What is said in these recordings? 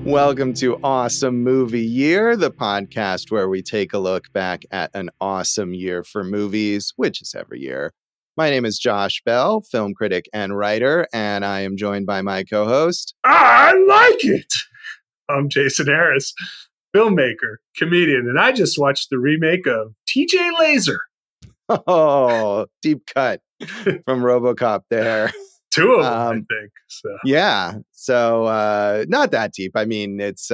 Welcome to Awesome Movie Year, the podcast where we take a look back at an awesome year for movies, which is every year. My name is Josh Bell, film critic and writer, and I am joined by my co-host. I like it! I'm Jason Harris, filmmaker, comedian, and I just watched the remake of TJ Laser. Oh, deep cut from RoboCop there. Two of them, I think. So. Yeah, so not that deep. I mean, it's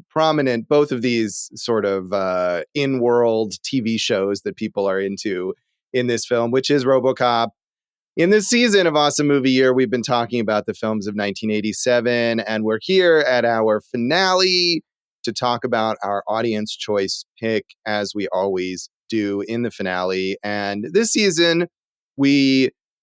prominent. Both of these sort of in-world TV shows that people are into in this film, which is RoboCop. In this season of Awesome Movie Year, we've been talking about the films of 1987, and we're here at our finale to talk about our audience choice pick, as we always do in the finale. And this season,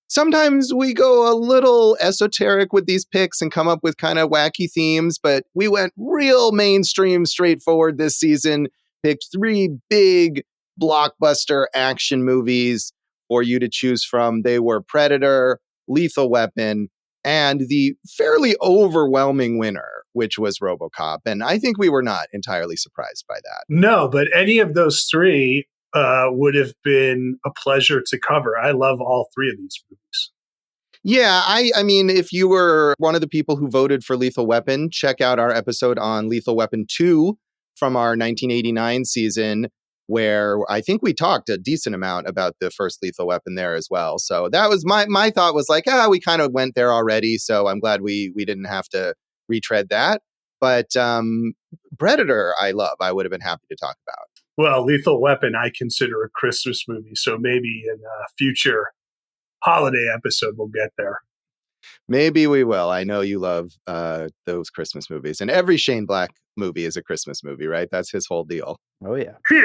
sometimes we go a little esoteric with these picks and come up with kind of wacky themes, but we went real mainstream, straightforward this season, picked 3 big blockbuster action movies for you to choose from. They were Predator, Lethal Weapon, and the fairly overwhelming winner, which was RoboCop. And I think we were not entirely surprised by that. No, but any of those 3 would have been a pleasure to cover. I love all 3 of these movies. Yeah, I mean, if you were one of the people who voted for Lethal Weapon, check out our episode on Lethal Weapon 2 from our 1989 season, where I think we talked a decent amount about the first Lethal Weapon there as well. So that was my thought was like, we kind of went there already. So I'm glad we didn't have to retread that. But Predator, I love. I would have been happy to talk about. Well, Lethal Weapon, I consider a Christmas movie. So maybe in a future holiday episode, we'll get there. Maybe we will. I know you love those Christmas movies. And every Shane Black movie is a Christmas movie, right? That's his whole deal. Oh, yeah. He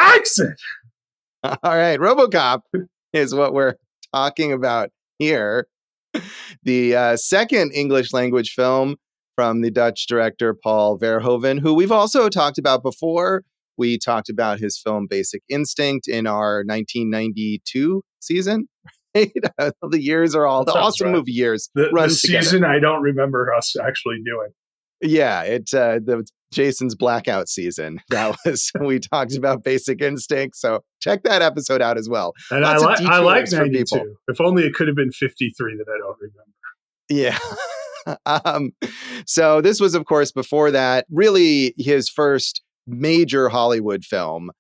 likes it. All right. RoboCop is what we're talking about here. The second English language film from the Dutch director Paul Verhoeven, who we've also talked about before. We talked about his film Basic Instinct in our 1992 season. The years are all the awesome movie years. The season I don't remember us actually doing. Yeah, it's the Jason's blackout season. That was we talked about Basic Instinct. So check that episode out as well. And I like 92. If only it could have been 53 that I don't remember. Yeah. So this was, of course, before that, really his first major Hollywood film.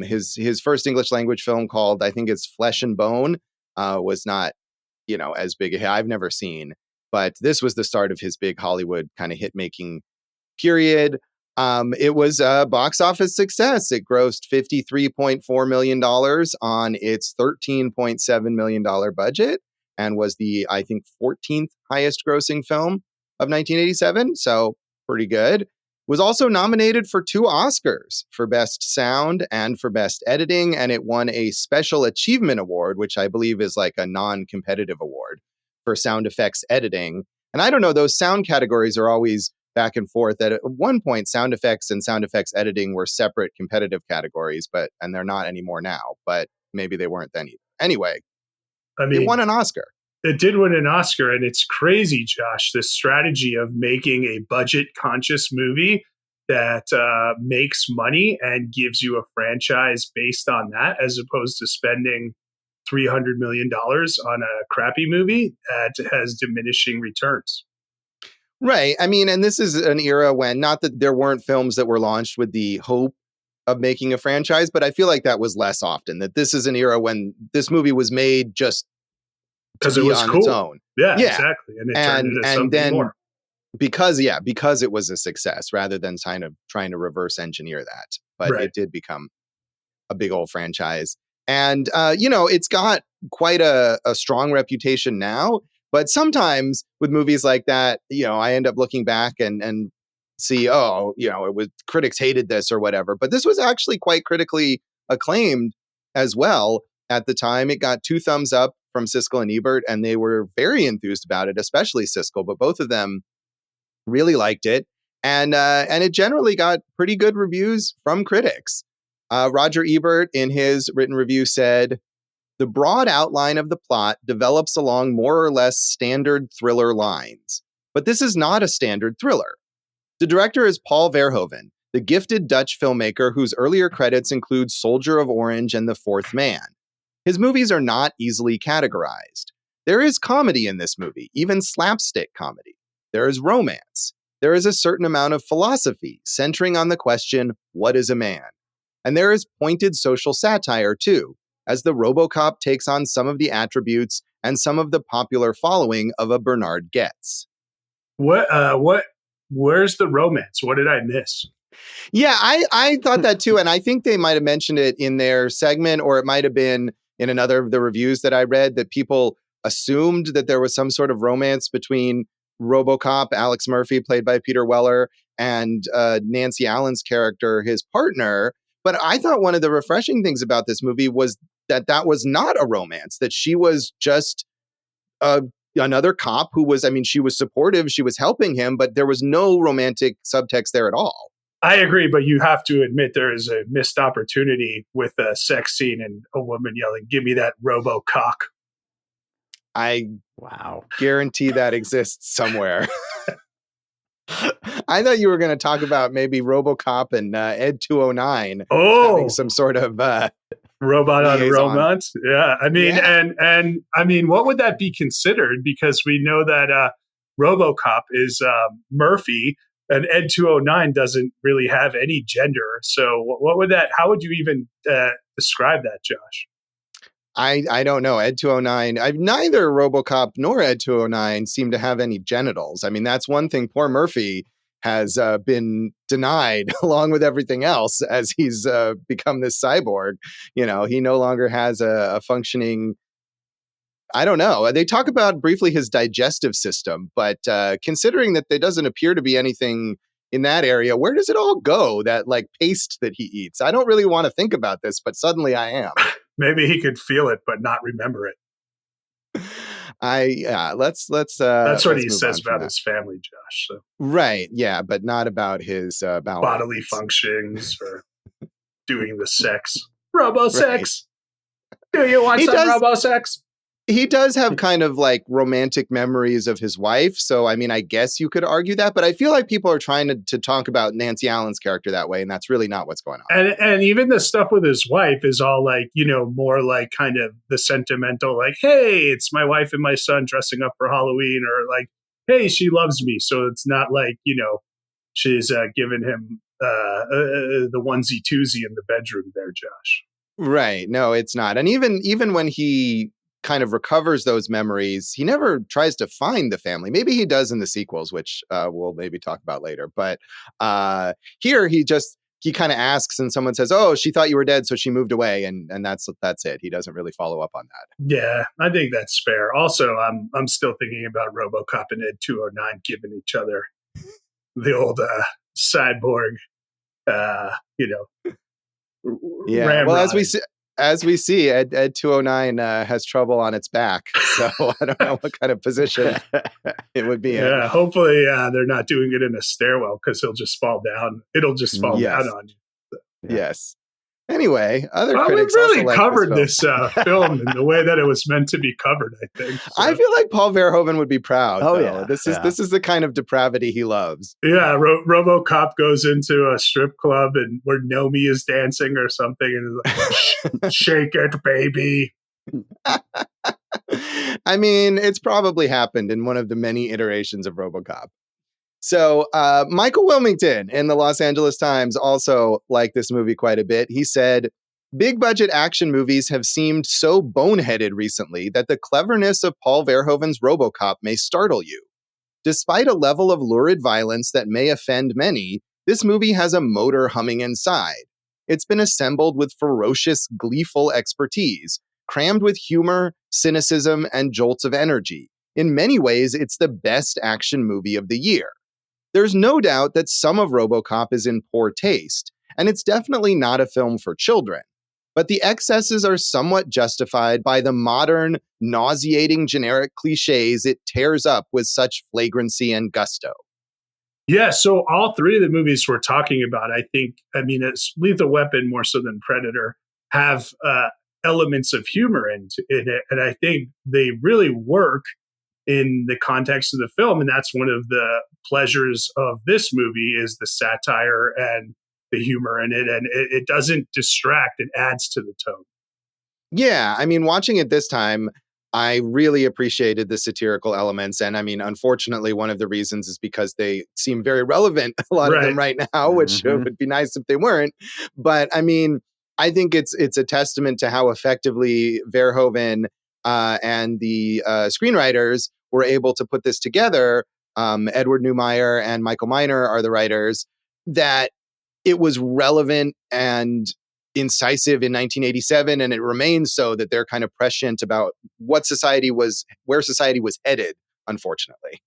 His first English language film called, I think it's Flesh and Bone, was not, as big a hit. I've never seen, but this was the start of his big Hollywood kind of hit making period. It was a box office success. It grossed $53.4 million on its $13.7 million budget and was the, I think, 14th highest grossing film of 1987. So pretty good. Was also nominated for 2 Oscars, for Best Sound and for Best Editing, and it won a Special Achievement Award, which I believe is like a non-competitive award for sound effects editing. And I don't know, those sound categories are always back and forth. At one point, sound effects and sound effects editing were separate competitive categories, and they're not anymore now, but maybe they weren't then either. Anyway, it won an Oscar. It did win an Oscar, and it's crazy, Josh, this strategy of making a budget-conscious movie that makes money and gives you a franchise based on that, as opposed to spending $300 million on a crappy movie that has diminishing returns. Right. I mean, and this is an era when, not that there weren't films that were launched with the hope of making a franchise, but I feel like that was less often, that this is an era when this movie was made just because it was on cool. Its own. Yeah, exactly. And it turned into something more. Because it was a success rather than trying to reverse engineer that. But It did become a big old franchise. And, it's got quite a strong reputation now. But sometimes with movies like that, I end up looking back and see, it was critics hated this or whatever. But this was actually quite critically acclaimed as well. At the time, it got 2 thumbs up from Siskel and Ebert, and they were very enthused about it, especially Siskel, but both of them really liked it. And it generally got pretty good reviews from critics. Roger Ebert, in his written review, said, "The broad outline of the plot develops along more or less standard thriller lines. But this is not a standard thriller. The director is Paul Verhoeven, the gifted Dutch filmmaker whose earlier credits include Soldier of Orange and The Fourth Man. His movies are not easily categorized. There is comedy in this movie, even slapstick comedy. There is romance. There is a certain amount of philosophy centering on the question, what is a man? And there is pointed social satire, too, as the RoboCop takes on some of the attributes and some of the popular following of a Bernard Goetz. Where's the romance? What did I miss? Yeah, I thought that too. And I think they might have mentioned it in their segment, or it might have been in another of the reviews that I read, that people assumed that there was some sort of romance between RoboCop, Alex Murphy, played by Peter Weller, and Nancy Allen's character, his partner. But I thought one of the refreshing things about this movie was that was not a romance, that she was just another cop who was, I mean, she was supportive, she was helping him, but there was no romantic subtext there at all. I agree, but you have to admit there is a missed opportunity with a sex scene and a woman yelling, "Give me that RoboCop." I guarantee that exists somewhere. I thought you were going to talk about maybe RoboCop and Ed 209 having some sort of robot on a romance. Yeah, I mean, and I mean, what would that be considered? Because we know that RoboCop is Murphy, and Ed 209 doesn't really have any gender. So, what would that? How would you even describe that, Josh? I don't know. Ed 209, neither RoboCop nor Ed 209 seem to have any genitals. I mean, that's one thing poor Murphy has been denied along with everything else as he's become this cyborg. You know, he no longer has a functioning, I don't know. They talk about briefly his digestive system, but considering that there doesn't appear to be anything in that area, where does it all go, that like paste that he eats? I don't really want to think about this, but suddenly I am. Maybe he could feel it, but not remember it. Let's that's what he says about his family, Josh. So. Right. Yeah. But not about his bodily functions or doing the sex. Robo-sex. Right. Do you want some robo-sex? He does have kind of like romantic memories of his wife. So, I mean, I guess you could argue that, but I feel like people are trying to talk about Nancy Allen's character that way. And that's really not what's going on. And even the stuff with his wife is all like, you know, more like kind of the sentimental, like, hey, it's my wife and my son dressing up for Halloween, or like, hey, she loves me. So it's not like, you know, she's giving him the onesie twosie in the bedroom there, Josh. Right. No, it's not. And even when he kind of recovers those memories, he never tries to find the family. Maybe he does in the sequels, which we'll maybe talk about later. But here he kind of asks, and someone says, "Oh, she thought you were dead, so she moved away," and that's it. He doesn't really follow up on that. Yeah, I think that's fair. Also, I'm still thinking about RoboCop and Ed 209 giving each other the old cyborg, you know. Yeah. Ramrod. Well, as we see, Ed 209 has trouble on its back. So I don't know what kind of position it would be in. Yeah, hopefully they're not doing it in a stairwell, because he'll just fall down. It'll just fall down on you. So, yeah. Yes. Anyway, other critics we really also covered like this film in the way that it was meant to be covered, I think. So. I feel like Paul Verhoeven would be proud. Oh, though. yeah. This is the kind of depravity he loves. Yeah, RoboCop goes into a strip club and where Nomi is dancing or something, and is like, shake it, baby. I mean, it's probably happened in one of the many iterations of RoboCop. So Michael Wilmington in the Los Angeles Times also liked this movie quite a bit. He said, "Big budget action movies have seemed so boneheaded recently that the cleverness of Paul Verhoeven's RoboCop may startle you. Despite a level of lurid violence that may offend many, this movie has a motor humming inside. It's been assembled with ferocious, gleeful expertise, crammed with humor, cynicism, and jolts of energy. In many ways, it's the best action movie of the year. There's no doubt that some of RoboCop is in poor taste, and it's definitely not a film for children. But the excesses are somewhat justified by the modern, nauseating generic cliches it tears up with such flagrancy and gusto." Yeah, so all three of the movies we're talking about, I mean, it's Lethal Weapon more so than Predator, have elements of humor in it, and I think they really work in the context of the film. And that's one of the pleasures of this movie is the satire and the humor in it. And it doesn't distract, it adds to the tone. Yeah, I mean, watching it this time, I really appreciated the satirical elements. And I mean, unfortunately, one of the reasons is because they seem very relevant, a lot of them right now, which would be nice if they weren't. But I mean, I think it's a testament to how effectively Verhoeven and the screenwriters were able to put this together. Edward Neumeier and Michael Miner are the writers, that it was relevant and incisive in 1987, and it remains so, that they're kind of prescient about where society was headed, unfortunately.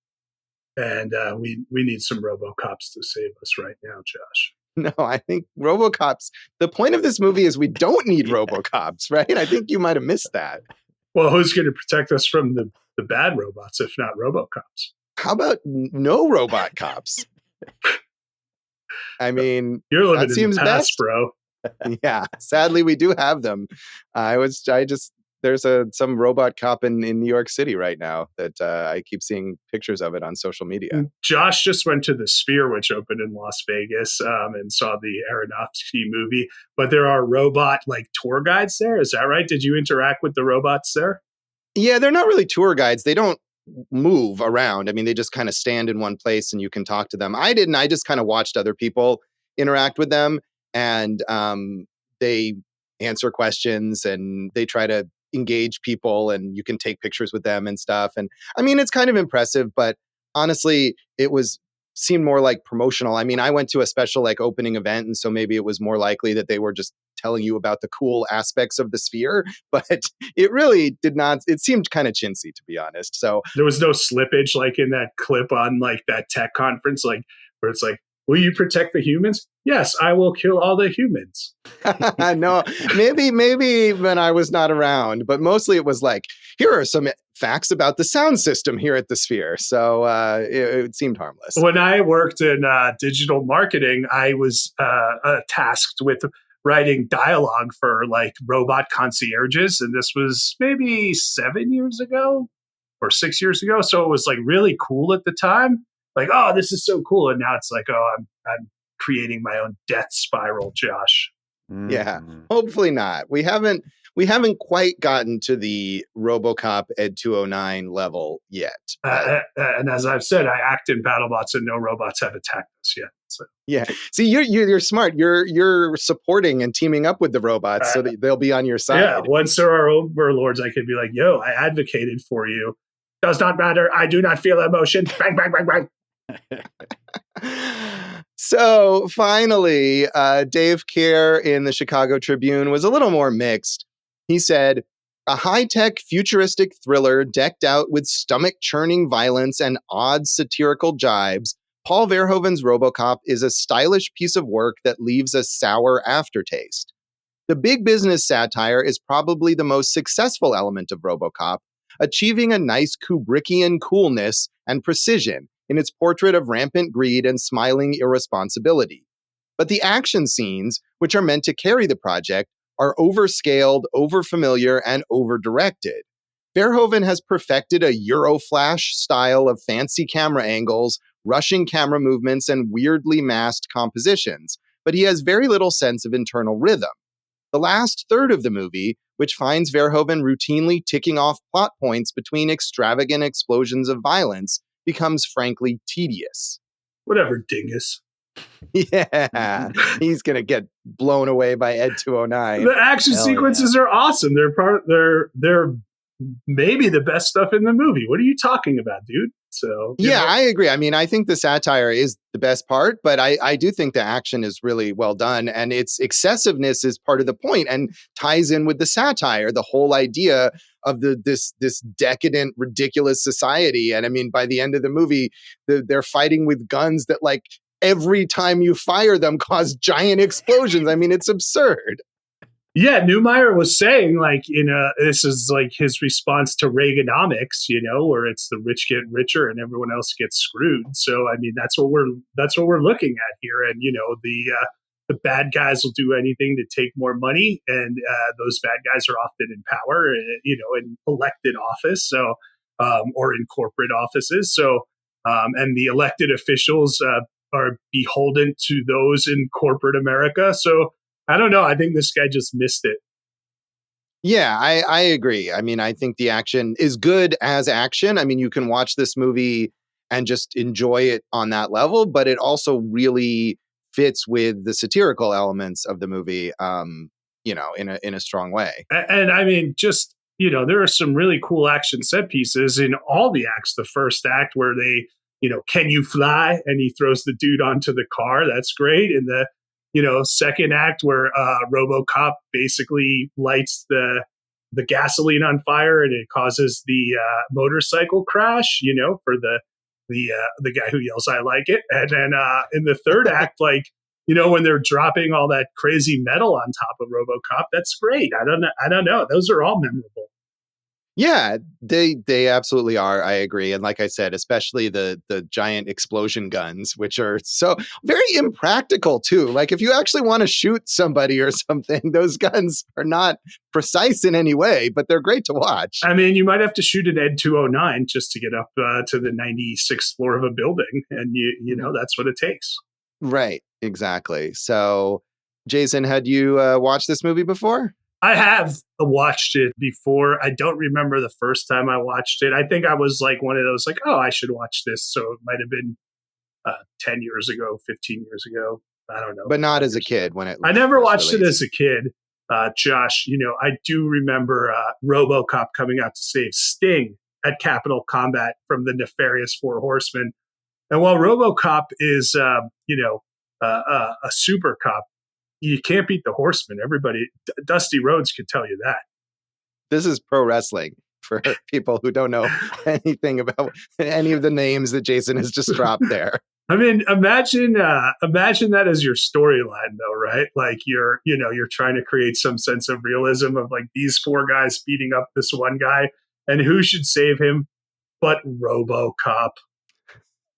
And we need some RoboCops to save us right now, Josh. No, I think RoboCops, the point of this movie is we don't need RoboCops, right? I think you might have missed that. Well, who's going to protect us from the bad robots if not RoboCops? How about no robot cops? I mean, you're living in the past, best, bro. Yeah, sadly we do have them. There's some robot cop in New York City right now that I keep seeing pictures of it on social media. Josh just went to the Sphere, which opened in Las Vegas, and saw the Aronofsky movie. But there are robot tour guides there. Is that right? Did you interact with the robots there? Yeah, they're not really tour guides. They don't move around. I mean, they just kind of stand in one place and you can talk to them. I didn't. I just kind of watched other people interact with them, and they answer questions and they try to engage people, and you can take pictures with them and stuff. And I mean, it's kind of impressive, but honestly, seemed more like promotional. I mean, I went to a special opening event, and so maybe it was more likely that they were just telling you about the cool aspects of the Sphere, but it really did not. It seemed kind of chintzy, to be honest. So there was no slippage in that clip on that tech conference, where it's will you protect the humans? Yes, I will kill all the humans. No, maybe when I was not around, but mostly it was here are some facts about the sound system here at the Sphere. So it seemed harmless. When I worked in digital marketing, I was tasked with writing dialogue for robot concierges. And this was maybe 7 years ago or 6 years ago. So it was really cool at the time. Oh, this is so cool. And now it's I'm creating my own death spiral, Josh. Yeah, hopefully not. We haven't quite gotten to the RoboCop Ed 209 level yet. And as I've said, I act in BattleBots and no robots have attacked us yet. So. Yeah. See, you're smart. You're supporting and teaming up with the robots so that they'll be on your side. Yeah. Once there are overlords, I could be yo, I advocated for you. Does not matter. I do not feel emotion. Bang, bang, bang, bang. So finally, Dave Kehr in the Chicago Tribune was a little more mixed. He said, a high-tech futuristic thriller decked out with stomach-churning violence and odd satirical jibes, Paul Verhoeven's RoboCop is a stylish piece of work that leaves a sour aftertaste. The big business satire is probably the most successful element of RoboCop, achieving a nice Kubrickian coolness and precision in its portrait of rampant greed and smiling irresponsibility. But the action scenes, which are meant to carry the project, are overscaled, overfamiliar, and overdirected. Verhoeven has perfected a Euroflash style of fancy camera angles, rushing camera movements, and weirdly masked compositions, but he has very little sense of internal rhythm. The last third of the movie, which finds Verhoeven routinely ticking off plot points between extravagant explosions of violence, becomes frankly tedious. Whatever, dingus. Yeah, he's gonna get blown away by Ed 209. The action sequences are awesome. They're maybe the best stuff in the movie. What are you talking about, dude? So yeah, I agree. I mean, I think the satire is the best part, but I do think the action is really well done, and its excessiveness is part of the point and ties in with the satire, the whole idea of this decadent, ridiculous society. And I mean, by the end of the movie, they're fighting with guns that every time you fire them cause giant explosions. I mean, it's absurd. Yeah, Neumeier was saying this is his response to Reaganomics, where it's the rich get richer and everyone else gets screwed. So I mean, that's what we're looking at here. And the bad guys will do anything to take more money, and those bad guys are often in power, in elected office. So or in corporate offices. So, and the elected officials are beholden to those in corporate America. So I don't know. I think this guy just missed it. Yeah, I agree. I mean, I think the action is good as action. I mean, you can watch this movie and just enjoy it on that level, but it also really fits with the satirical elements of the movie, in a strong way. And I mean, just, there are some really cool action set pieces in all the acts. The first act where they, can you fly? And he throws the dude onto the car. That's great. And the, second act where RoboCop basically lights the gasoline on fire and it causes the motorcycle crash, for the guy who yells, "I like it." And then in the third act, like, when they're dropping all that crazy metal on top of RoboCop, that's great. I don't know. Those are all memorable. Yeah, they absolutely are. I agree. And like I said, especially the giant explosion guns, which are so very impractical too. Like if you actually want to shoot somebody or something, those guns are not precise in any way, but they're great to watch. I mean, you might have to shoot an Ed 209 just to get up to the 96th floor of a building, and that's what it takes. Right, exactly. So, Jason, had you watched this movie before? I have watched it before. I don't remember the first time I watched it. I think I was like one of those, like, oh, I should watch this. So it might have been 10 years ago, 15 years ago. I don't know. But not as a kid when it I never watched released. it as a kid. Josh, I do remember RoboCop coming out to save Sting at Capital Combat from the nefarious Four Horsemen. And while RoboCop is, a super cop, you can't beat the Horsemen. Everybody, Dusty Rhodes could tell you that. This is pro wrestling for people who don't know anything about any of the names that Jason has just dropped there. I mean, imagine that as your storyline, though, right? Like you're trying to create some sense of realism of like these four guys beating up this one guy, and who should save him but RoboCop?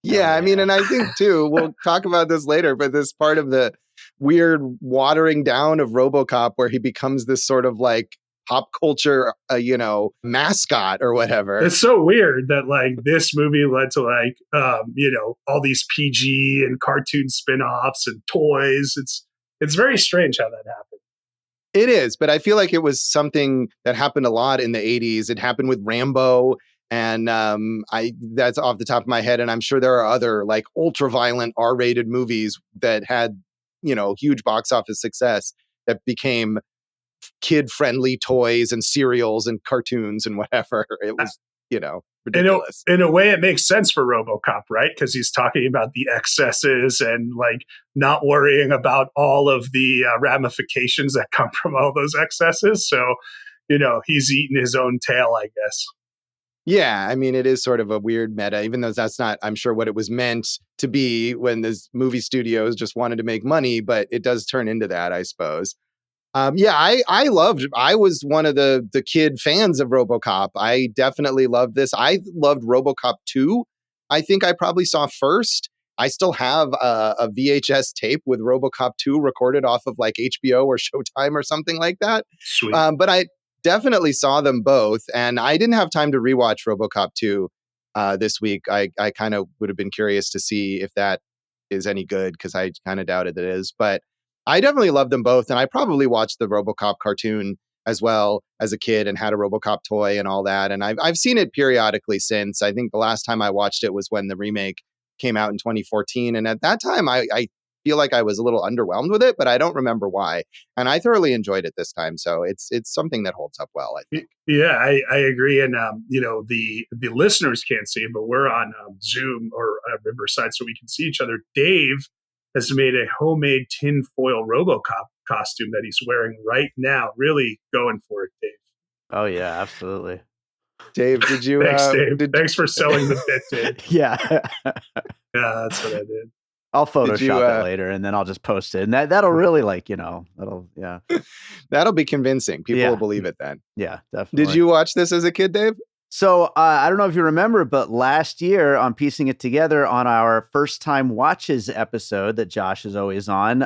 Yeah, I mean, and I think too, we'll talk about this later, but this part of the weird watering down of RoboCop where he becomes this sort of like pop culture, mascot or whatever. It's so weird that like this movie led to like, all these PG and cartoon spin-offs and toys. It's very strange how that happened. It is, but I feel like it was something that happened a lot in the 80s. It happened with Rambo. And that's off the top of my head. And I'm sure there are other like ultra violent R-rated movies that had, huge box office success that became kid friendly toys and cereals and cartoons and whatever. It was, ridiculous. In a way, it makes sense for RoboCop, right? Because he's talking about the excesses and like not worrying about all of the ramifications that come from all those excesses. So, he's eating his own tail, I guess. Yeah, I mean, it is sort of a weird meta, even though that's not, I'm sure, what it was meant to be when the movie studios just wanted to make money, but it does turn into that, I suppose. I was one of the kid fans of RoboCop. I definitely loved this. I loved RoboCop 2. I think I probably saw first. I still have a VHS tape with RoboCop 2 recorded off of like HBO or Showtime or something like that. Sweet. But I definitely saw them both, and I didn't have time to rewatch RoboCop 2 this week. I kind of would have been curious to see if that is any good because I kind of doubted it is. But I definitely loved them both, and I probably watched the RoboCop cartoon as well as a kid and had a RoboCop toy and all that. And I've seen it periodically since. I think the last time I watched it was when the remake came out in 2014, and at that time I feel like I was a little underwhelmed with it, but I don't remember why. And I thoroughly enjoyed it this time. So it's something that holds up well, I think. Yeah, I agree. And, the listeners can't see it, but we're on Zoom or Riverside so we can see each other. Dave has made a homemade tinfoil RoboCop costume that he's wearing right now. Really going for it, Dave. Oh, yeah, absolutely. Dave, did you... Thanks, Dave. Thanks for selling the bit, Dave. Yeah. Yeah, that's what I did. I'll Photoshop it later and then I'll just post it. And that'll really that'll be convincing. People will believe it then. Yeah, definitely. Did you watch this as a kid, Dave? So I don't know if you remember, but last year on Piecing It Together on our First Time Watches episode that Josh is always on,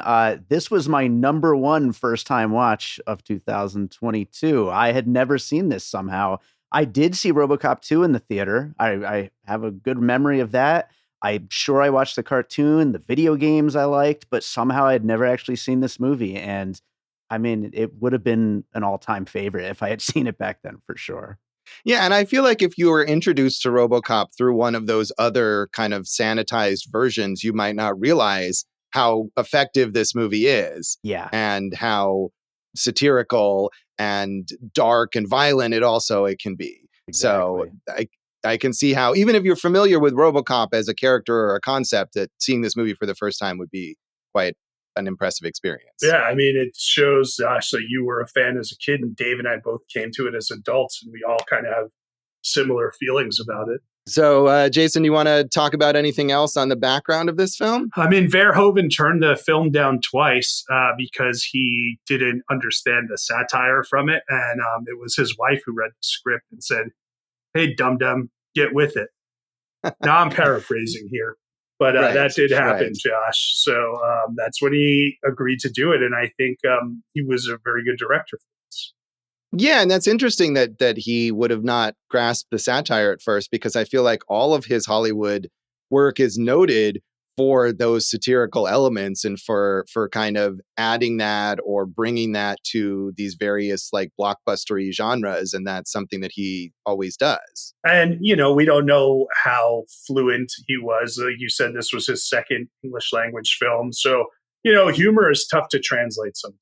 this was my number one first time watch of 2022. I had never seen this somehow I did see RoboCop 2 in the theater. I have a good memory of that. I'm sure I watched the cartoon, the video games I liked, but somehow I'd never actually seen this movie. And I mean, it would have been an all-time favorite if I had seen it back then for sure. Yeah, and I feel like if you were introduced to RoboCop through one of those other kind of sanitized versions, you might not realize how effective this movie is Yeah, and how satirical and dark and violent it can be. So exactly. I can see how, even if you're familiar with RoboCop as a character or a concept, that seeing this movie for the first time would be quite an impressive experience. Yeah, I mean, it shows, Josh, that you were a fan as a kid, and Dave and I both came to it as adults, and we all kind of have similar feelings about it. So, Jason, you want to talk about anything else on the background of this film? I mean, Verhoeven turned the film down twice because he didn't understand the satire from it. And it was his wife who read the script and said, "Hey, dum dum, get with it." Now I'm paraphrasing here, but that did happen, right. Josh. So that's when he agreed to do it. And I think he was a very good director for this. Yeah, and that's interesting that he would have not grasped the satire at first, because I feel like all of his Hollywood work is noted for those satirical elements and for kind of adding that or bringing that to these various like blockbustery genres, and that's something that he always does. And, we don't know how fluent he was. Like you said, this was his second English language film. So, humor is tough to translate sometimes.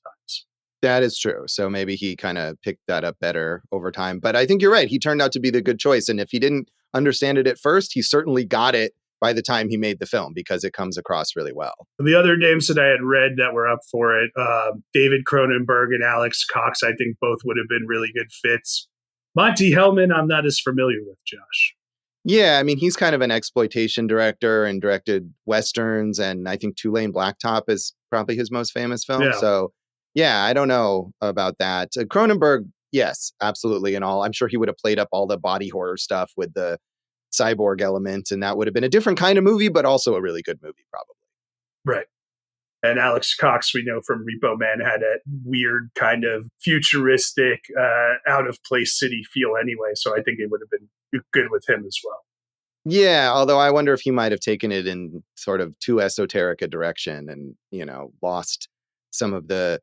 That is true. So maybe he kind of picked that up better over time. But I think you're right. He turned out to be the good choice. And if he didn't understand it at first, he certainly got it by the time he made the film, because it comes across really well. The other names that I had read that were up for it, David Cronenberg and Alex Cox, I think both would have been really good fits. Monty Hellman, I'm not as familiar with, Josh. Yeah, I mean, he's kind of an exploitation director and directed Westerns. And I think Tulane Blacktop is probably his most famous film. Yeah. So yeah, I don't know about that. Cronenberg, yes, absolutely. And all, I'm sure he would have played up all the body horror stuff with the cyborg element, and that would have been a different kind of movie, but also a really good movie, probably. Right. And Alex Cox, we know from Repo Man, had a weird kind of futuristic, out of place city feel anyway. So I think it would have been good with him as well. Yeah, although I wonder if he might have taken it in sort of too esoteric a direction and, lost some of the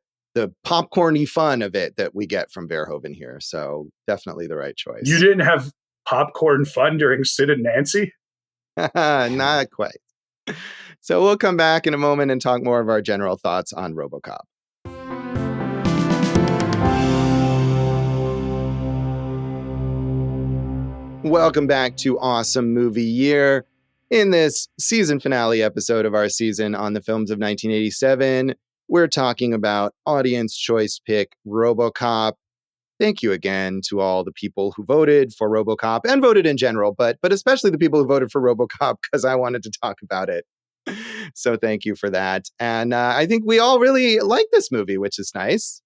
popcorny fun of it that we get from Verhoeven here. So definitely the right choice. You didn't have popcorn fun during Sid and Nancy? Not quite. So we'll come back in a moment and talk more of our general thoughts on RoboCop. Welcome back to Awesome Movie Year. In this season finale episode of our season on the films of 1987, we're talking about audience choice pick RoboCop. Thank you again to all the people who voted for RoboCop and voted in general, but especially the people who voted for RoboCop, because I wanted to talk about it. So thank you for that. And I think we all really like this movie, which is nice.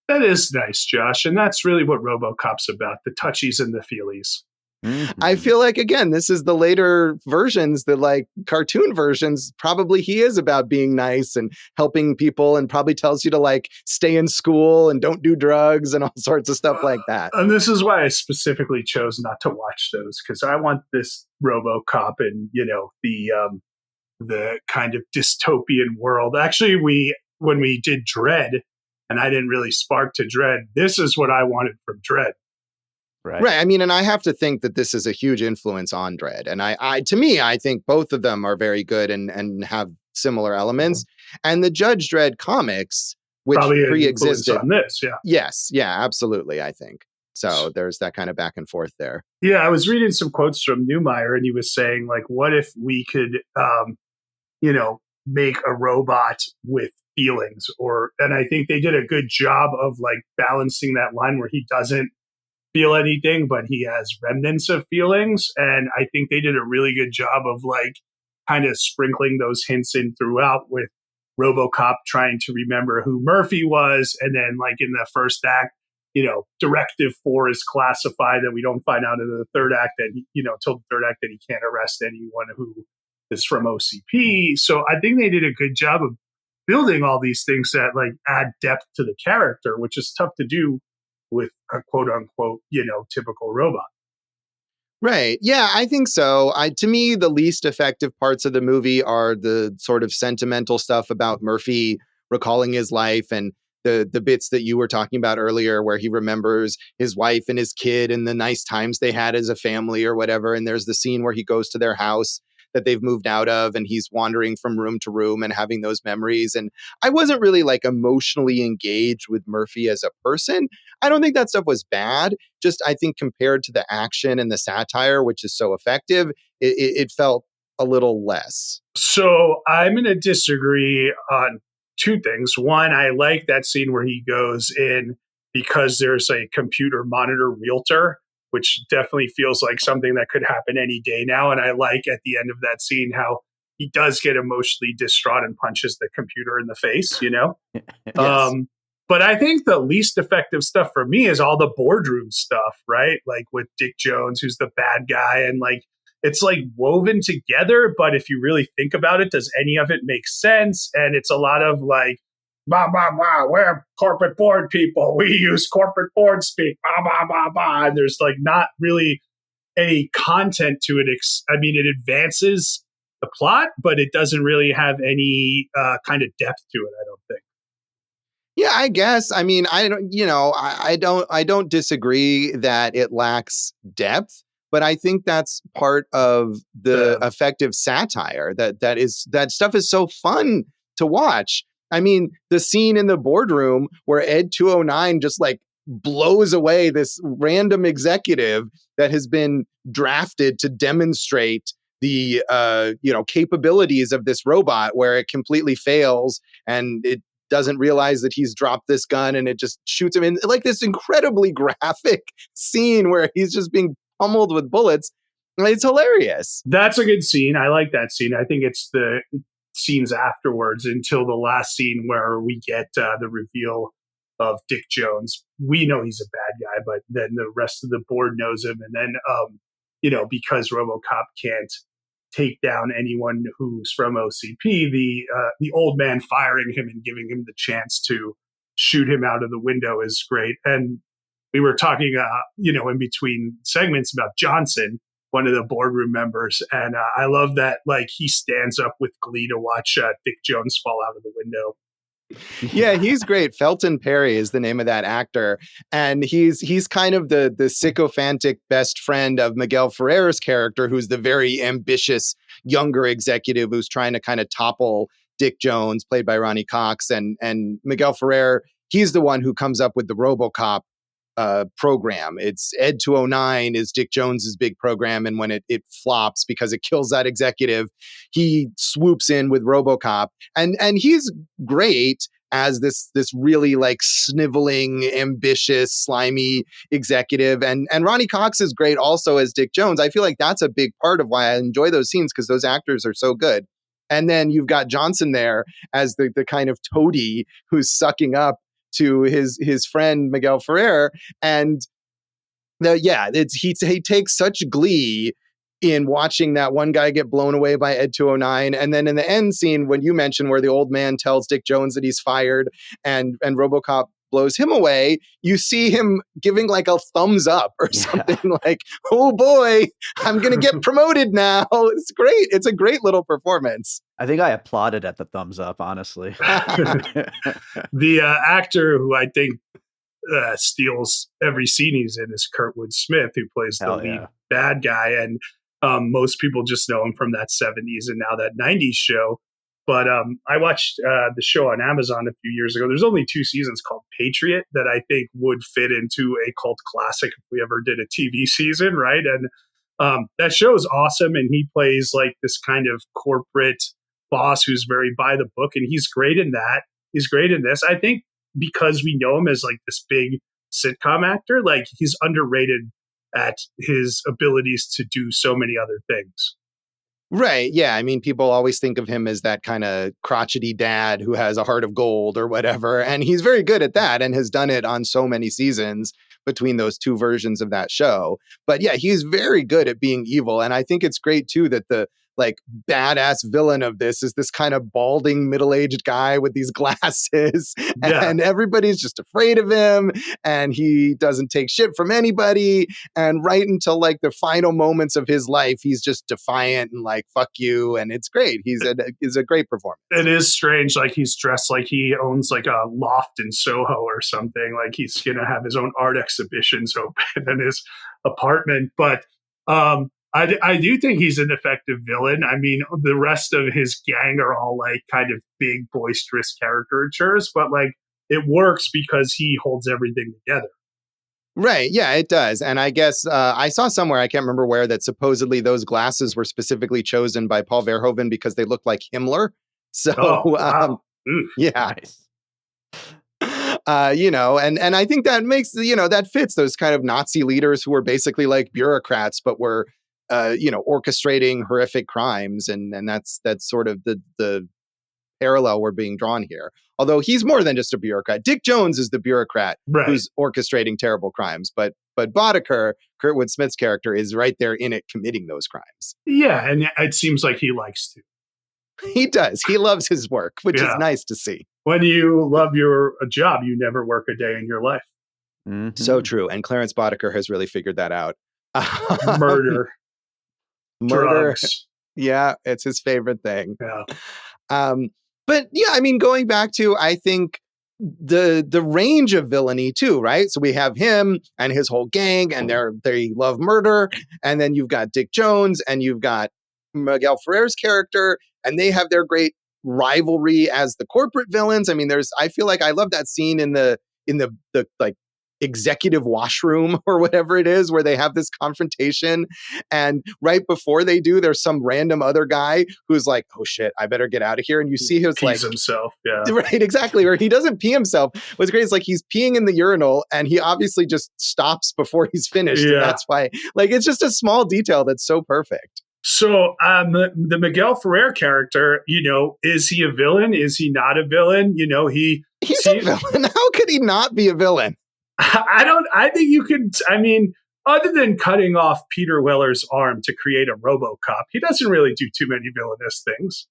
That is nice, Josh. And that's really what RoboCop's about, the touchies and the feelies. Mm-hmm. I feel like, again, this is the later versions, the like cartoon versions. Probably he is about being nice and helping people, and probably tells you to like stay in school and don't do drugs and all sorts of stuff like that. And this is why I specifically chose not to watch those, because I want this RoboCop and, the kind of dystopian world. Actually, when we did Dread, and I didn't really spark to Dread, this is what I wanted from Dread. Right. I mean, and I have to think that this is a huge influence on Dread. And to me, I think both of them are very good and have similar elements. And the Judge Dredd comics, which probably pre-existed on this, yeah. Yes, yeah, absolutely, I think. So there's that kind of back and forth there. Yeah, I was reading some quotes from Neumeier, and he was saying, like, what if we could, make a robot with feelings? And I think they did a good job of like balancing that line where he doesn't feel anything, but he has remnants of feelings. And I think they did a really good job of like kind of sprinkling those hints in throughout, with RoboCop trying to remember who Murphy was. And then like in the first act, Directive 4 is classified, and we don't find out in the third act that, till the third act, that he can't arrest anyone who is from OCP. So I think they did a good job of building all these things that like add depth to the character, which is tough to do with a quote unquote, typical robot. Right. Yeah, I think so. To me, the least effective parts of the movie are the sort of sentimental stuff about Murphy recalling his life, and the bits that you were talking about earlier where he remembers his wife and his kid and the nice times they had as a family or whatever. And there's the scene where he goes to their house that they've moved out of, and he's wandering from room to room and having those memories. And I wasn't really like emotionally engaged with Murphy as a person. I don't think that stuff was bad. Just I think compared to the action and the satire, which is so effective, it felt a little less. So I'm going to disagree on two things. One, I like that scene where he goes in because there's a computer monitor realtor, which definitely feels like something that could happen any day now. And I like at the end of that scene how he does get emotionally distraught and punches the computer in the face, Yes. But I think the least effective stuff for me is all the boardroom stuff, right? Like with Dick Jones, who's the bad guy, and like it's like woven together. But if you really think about it, does any of it make sense? And it's a lot of like, blah, blah, blah, we're corporate board people. We use corporate board speak, blah, blah, blah, blah. And there's like not really any content to it. I mean, it advances the plot, but it doesn't really have any kind of depth to it, I don't think. Yeah, I guess. I mean, I don't, I don't disagree that it lacks depth, but I think that's part of the effective satire that stuff is so fun to watch. I mean, the scene in the boardroom where Ed 209 just like blows away this random executive that has been drafted to demonstrate the capabilities of this robot, where it completely fails and it doesn't realize that he's dropped this gun, and it just shoots him in like this incredibly graphic scene where he's just being pummeled with bullets. It's hilarious. That's a good scene. I like that scene. I think it's the scenes afterwards until the last scene where we get the reveal of Dick Jones. We know he's a bad guy, but then the rest of the board knows him. And then, because RoboCop can't take down anyone who's from OCP, the old man firing him and giving him the chance to shoot him out of the window is great. And we were talking, in between segments about Johnson, one of the boardroom members, and I love that like he stands up with glee to watch Dick Jones fall out of the window. Yeah, he's great. Felton Perry is the name of that actor, and he's kind of the sycophantic best friend of Miguel Ferrer's character, who's the very ambitious younger executive who's trying to kind of topple Dick Jones, played by Ronny Cox, and Miguel Ferrer. He's the one who comes up with the RoboCop program. It's Ed 209 is Dick Jones's big program, and when it flops because it kills that executive, he swoops in with RoboCop, and he's great as this really like sniveling, ambitious, slimy executive, and Ronny Cox is great also as Dick Jones. I feel like that's a big part of why I enjoy those scenes, because those actors are so good. And then you've got Johnson there as the kind of toady who's sucking up to his friend Miguel Ferrer, and he takes such glee in watching that one guy get blown away by Ed 209, and then in the end scene when you mentioned where the old man tells Dick Jones that he's fired, and RoboCop blows him away, you see him giving like a thumbs up or something like, oh boy, I'm going to get promoted now. It's great. It's a great little performance. I think I applauded at the thumbs up, honestly. The actor who I think steals every scene he's in is Kurtwood Smith, who plays the lead bad guy. And most people just know him from that 70s and now that 90s show. But I watched the show on Amazon a few years ago. There's only 2 seasons called Patriot that I think would fit into a cult classic if we ever did a TV season, right? And that show is awesome. And he plays like this kind of corporate boss who's very by the book. And he's great in that. He's great in this. I think because we know him as like this big sitcom actor, like he's underrated at his abilities to do so many other things. Right. Yeah. I mean, people always think of him as that kind of crotchety dad who has a heart of gold or whatever. And he's very good at that and has done it on so many seasons between those 2 versions of that show. But yeah, he's very good at being evil. And I think it's great, too, that the like badass villain of this is this kind of balding middle-aged guy with these glasses, and everybody's just afraid of him, and he doesn't take shit from anybody, and right until like the final moments of his life he's just defiant and like fuck you, and it's great. He's a great performance. It is strange, like he's dressed like he owns like a loft in Soho or something, like he's gonna have his own art exhibitions open in his apartment. But I do think he's an effective villain. I mean, the rest of his gang are all like kind of big, boisterous caricatures, but like it works because he holds everything together. Right. Yeah, it does. And I guess I saw somewhere, I can't remember where, that supposedly those glasses were specifically chosen by Paul Verhoeven because they look like Himmler. So, wow. Yeah. Nice. And I think that makes, that fits those kind of Nazi leaders who were basically like bureaucrats, but were, orchestrating horrific crimes. And that's sort of the parallel we're being drawn here. Although he's more than just a bureaucrat. Dick Jones is the bureaucrat who's orchestrating terrible crimes. But Boddicker, Kurtwood Smith's character, is right there in it committing those crimes. Yeah, and it seems like he likes to. He does. He loves his work, which is nice to see. When you love your job, you never work a day in your life. Mm-hmm. So true. And Clarence Boddicker has really figured that out. Murder. Drugs. Yeah, it's his favorite thing. Yeah. But yeah, I mean, going back to, I think, the range of villainy too, right? So we have him and his whole gang, and they love murder. And then you've got Dick Jones, and you've got Miguel Ferrer's character, and they have their great rivalry as the corporate villains. I mean, I feel like I love that scene in the like executive washroom or whatever it is, where they have this confrontation, and right before they do, there's some random other guy who's like, oh shit, I better get out of here. And you see his pees himself. Yeah. Right, exactly. Or he doesn't pee himself. What's great is like he's peeing in the urinal, and he obviously just stops before he's finished. Yeah. And that's why, like, it's just a small detail that's so perfect. So the Miguel Ferrer character, is he a villain? Is he not a villain? He's a villain. How could he not be a villain? I think you could, other than cutting off Peter Weller's arm to create a RoboCop, he doesn't really do too many villainous things.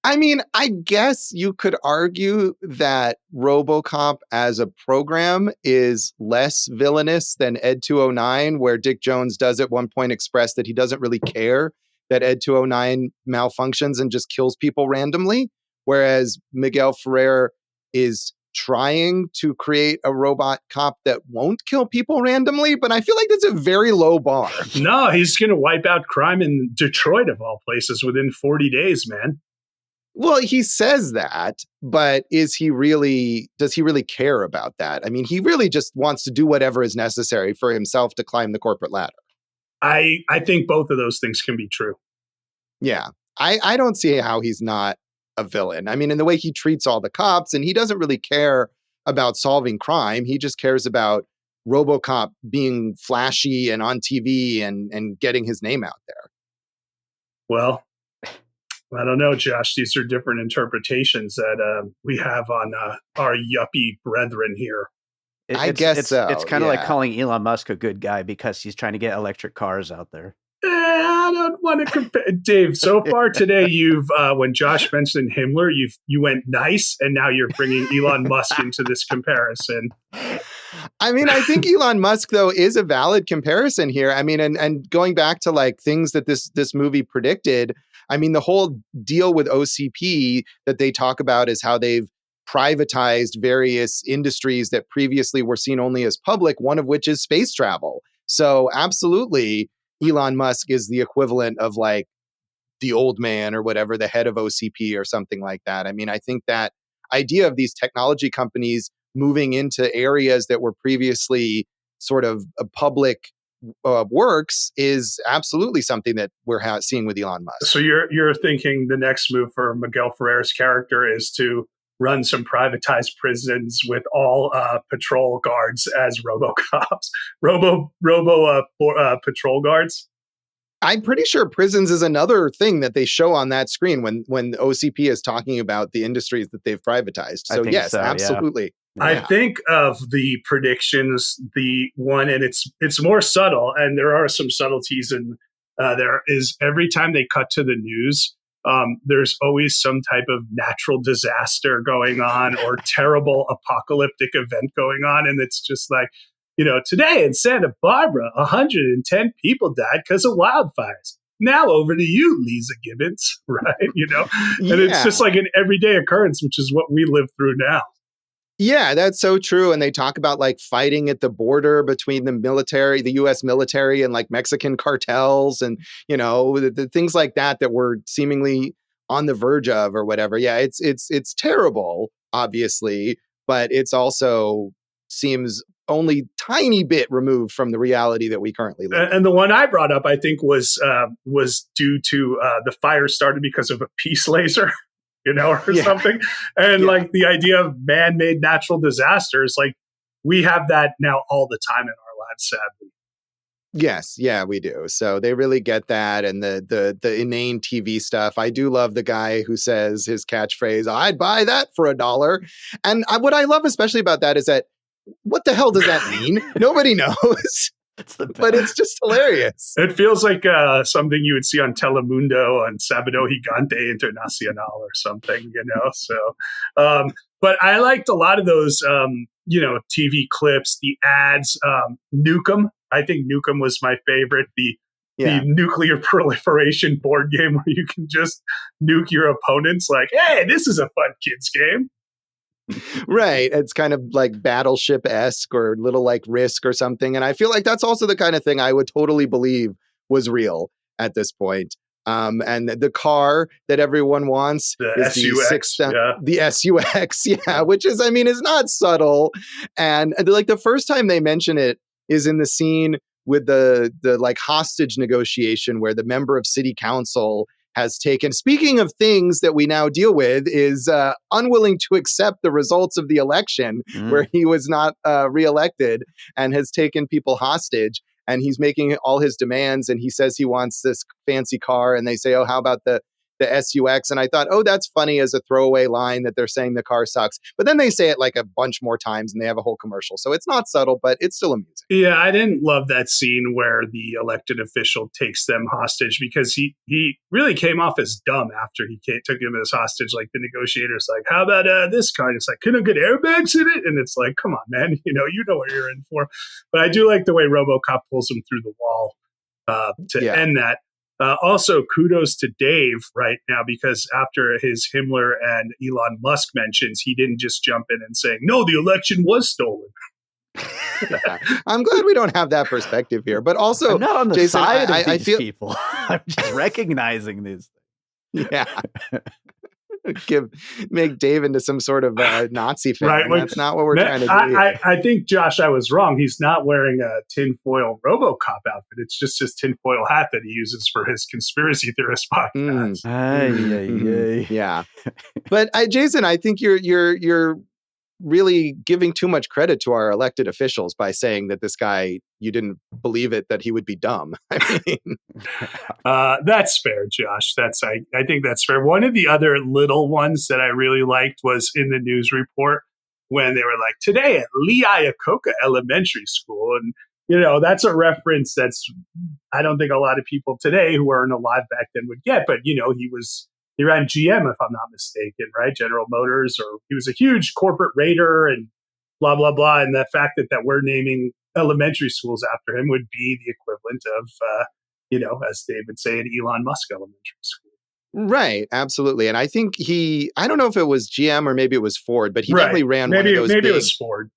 I mean, I guess you could argue that RoboCop as a program is less villainous than Ed 209, where Dick Jones does at one point express that he doesn't really care that Ed 209 malfunctions and just kills people randomly, whereas Miguel Ferrer is trying to create a robot cop that won't kill people randomly, but I feel like that's a very low bar. No, he's going to wipe out crime in Detroit, of all places, within 40 days, man. Well, he says that, but does he really care about that? I mean, he really just wants to do whatever is necessary for himself to climb the corporate ladder. I think both of those things can be true. Yeah. I don't see how he's not a villain. I mean, in the way he treats all the cops, and he doesn't really care about solving crime. He just cares about RoboCop being flashy and on TV and getting his name out there. Well, I don't know, Josh. These are different interpretations that we have on our yuppie brethren here. I guess so. It's kind of like calling Elon Musk a good guy because he's trying to get electric cars out there. I don't want to compare, Dave. So far today, you've when Josh mentioned Himmler, you went nice, and now you're bringing Elon Musk into this comparison. I mean, I think Elon Musk, though, is a valid comparison here. I mean, and going back to like things that this movie predicted. I mean, the whole deal with OCP that they talk about is how they've privatized various industries that previously were seen only as public, one of which is space travel. So absolutely, Elon Musk is the equivalent of like the old man or whatever, the head of OCP or something like that. I mean, I think that idea of these technology companies moving into areas that were previously sort of a public works is absolutely something that we're seeing with Elon Musk. So you're thinking the next move for Miguel Ferrer's character is to run some privatized prisons with all patrol guards as RoboCops, patrol guards. I'm pretty sure prisons is another thing that they show on that screen when OCP is talking about the industries that they've privatized. So yes, absolutely. Yeah. I think of the predictions, the one, and it's more subtle, and there are some subtleties in there is every time they cut to the news, there's always some type of natural disaster going on or terrible apocalyptic event going on. And it's just like, today in Santa Barbara, 110 people died because of wildfires. Now over to you, Lisa Gibbons, right? And it's just like an everyday occurrence, which is what we live through now. Yeah, that's so true. And they talk about like fighting at the border between the US military and like Mexican cartels and, the things like that we're seemingly on the verge of or whatever. Yeah, it's terrible, obviously, but it's also seems only tiny bit removed from the reality that we currently live in. And the one I brought up, I think, was due to the fire started because of a peace laser. Something. And like the idea of man-made natural disasters, like we have that now all the time in our lives, sadly. Yes, yeah, we do. So they really get that, and the inane TV stuff. I do love the guy who says his catchphrase, "I'd buy that for $1." And what I love especially about that is that what the hell does that mean? Nobody knows. But it's just hilarious. It feels like something you would see on Telemundo on Sábado Gigante Internacional or something, So, but I liked a lot of those, TV clips, the ads. Nukem, I think Nukem was my favorite. The nuclear proliferation board game where you can just nuke your opponents. Like, hey, this is a fun kids game. Right. It's kind of like Battleship-esque or little like Risk or something. And I feel like that's also the kind of thing I would totally believe was real at this point. And the car that everyone wants is the SUX, which is, is not subtle. And like the first time they mention it is in the scene with the like hostage negotiation where the member of city council has taken, speaking of things that we now deal with, is unwilling to accept the results of the election where he was not reelected and has taken people hostage. And he's making all his demands and he says he wants this fancy car. And they say, oh, how about the SUX? And I thought, oh, that's funny as a throwaway line that they're saying the car sucks. But then they say it like a bunch more times and they have a whole commercial. So it's not subtle, but it's still amusing. Yeah, I didn't love that scene where the elected official takes them hostage because he really came off as dumb after he took him as hostage. Like the negotiator's like, how about this car? And it's like, can I get airbags in it? And it's like, come on, man, you know what you're in for. But I do like the way RoboCop pulls him through the wall to end that. Also, kudos to Dave right now, because after his Himmler and Elon Musk mentions, he didn't just jump in and say, no, the election was stolen. I'm glad we don't have that perspective here. But also, I'm not on the Jason, side of I these feel people. I'm just recognizing these things. Yeah. Make Dave into some sort of Nazi fan. Right, that's not what we're trying to do. I think, Josh, I was wrong. He's not wearing a tinfoil RoboCop outfit. It's just his tinfoil hat that he uses for his conspiracy theorist podcast. Yeah, but Jason, I think you're really giving too much credit to our elected officials by saying that this guy, you didn't believe it that he would be dumb. I mean, that's fair, Josh. I think that's fair. One of the other little ones that I really liked was in the news report when they were like, today at Lee Iacocca Elementary School. And, that's a reference that's, I don't think a lot of people today who weren't alive back then would get, but, he ran GM, if I'm not mistaken, right? General Motors, or he was a huge corporate raider and blah, blah, blah. And the fact that we're naming elementary schools after him would be the equivalent of, as Dave would say, an Elon Musk elementary school. Right. Absolutely. And I think I don't know if it was GM or maybe it was Ford, but he definitely ran one of those. Maybe it was Ford.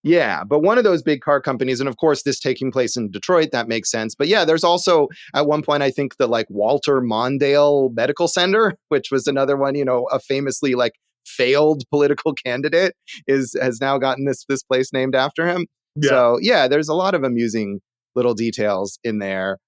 Yeah, but one of those big car companies, and of course this taking place in Detroit, that makes sense. But yeah, there's also at one point, I think the like Walter Mondale Medical Center, which was another one, a famously like failed political candidate has now gotten this place named after him. Yeah. So yeah, there's a lot of amusing little details in there.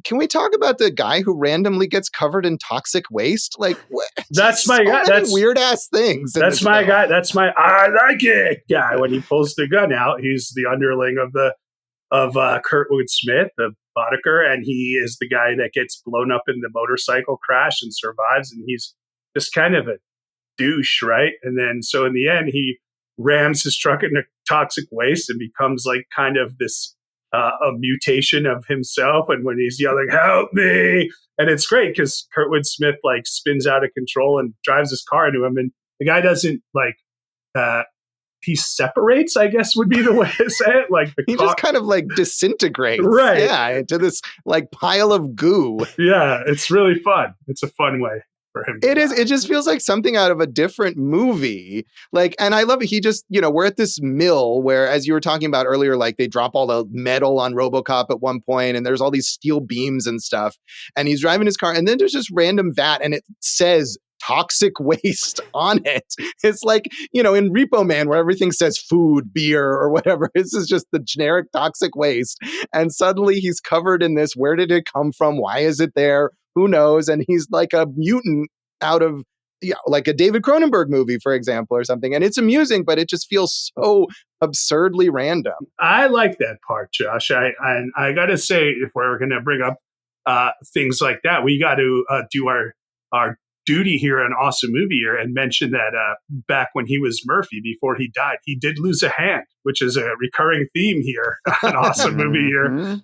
Can we talk about the guy who randomly gets covered in toxic waste? Like, what? That's my guy. That's weird ass things. That's my guy. That's my I like it guy. When he pulls the gun out, he's the underling of Kurtwood Smith of Boddicker, and he is the guy that gets blown up in the motorcycle crash and survives. And he's just kind of a douche, right? And then so in the end, he rams his truck into toxic waste and becomes like kind of this a mutation of himself, and when he's yelling "Help me!" and it's great because Kurtwood Smith like spins out of control and drives his car into him, and the guy doesn't like. He separates, I guess would be the way to say it. Like he just kind of like disintegrates, right? Yeah, into this like pile of goo. Yeah, it's really fun. It's a fun way for him. It is. It just feels like something out of a different movie. Like, and I love it. He just, we're at this mill where, as you were talking about earlier, like they drop all the metal on RoboCop at one point, and there's all these steel beams and stuff. And he's driving his car, and then there's this random vat, and it says toxic waste on it. It's like, in Repo Man where everything says food, beer, or whatever. This is just the generic toxic waste. And suddenly he's covered in this. Where did it come from? Why is it there? Who knows? And he's like a mutant out of like a David Cronenberg movie, for example, or something. And it's amusing, but it just feels so absurdly random. I like that part, Josh. I got to say, if we're going to bring up things like that, we got to do our duty here on Awesome Movie Year and mention that back when he was Murphy, before he died, he did lose a hand, which is a recurring theme here on Awesome Movie Year.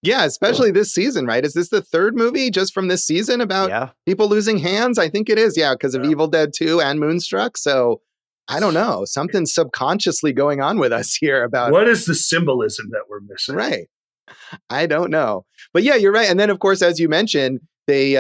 Yeah, especially this season, right? Is this the third movie just from this season about people losing hands? I think it is, because of Evil Dead 2 and Moonstruck. So I don't know. Something's subconsciously going on with us here about... What is the symbolism that we're missing? Right. I don't know. But yeah, you're right. And then, of course, as you mentioned, they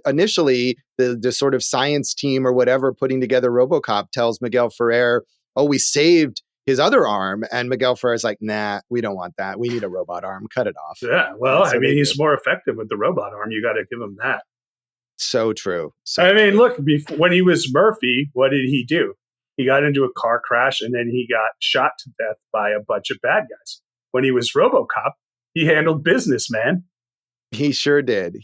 initially, the sort of science team or whatever putting together RoboCop tells Miguel Ferrer, oh, we saved his other arm. And Miguel Ferrer's like, nah, we don't want that. We need a robot arm. Cut it off. Yeah, well, so he's more effective with the robot arm. You got to give him that. So true. Look, when he was Murphy, what did he do? He got into a car crash and then he got shot to death by a bunch of bad guys. When he was RoboCop, he handled business, man. He sure did.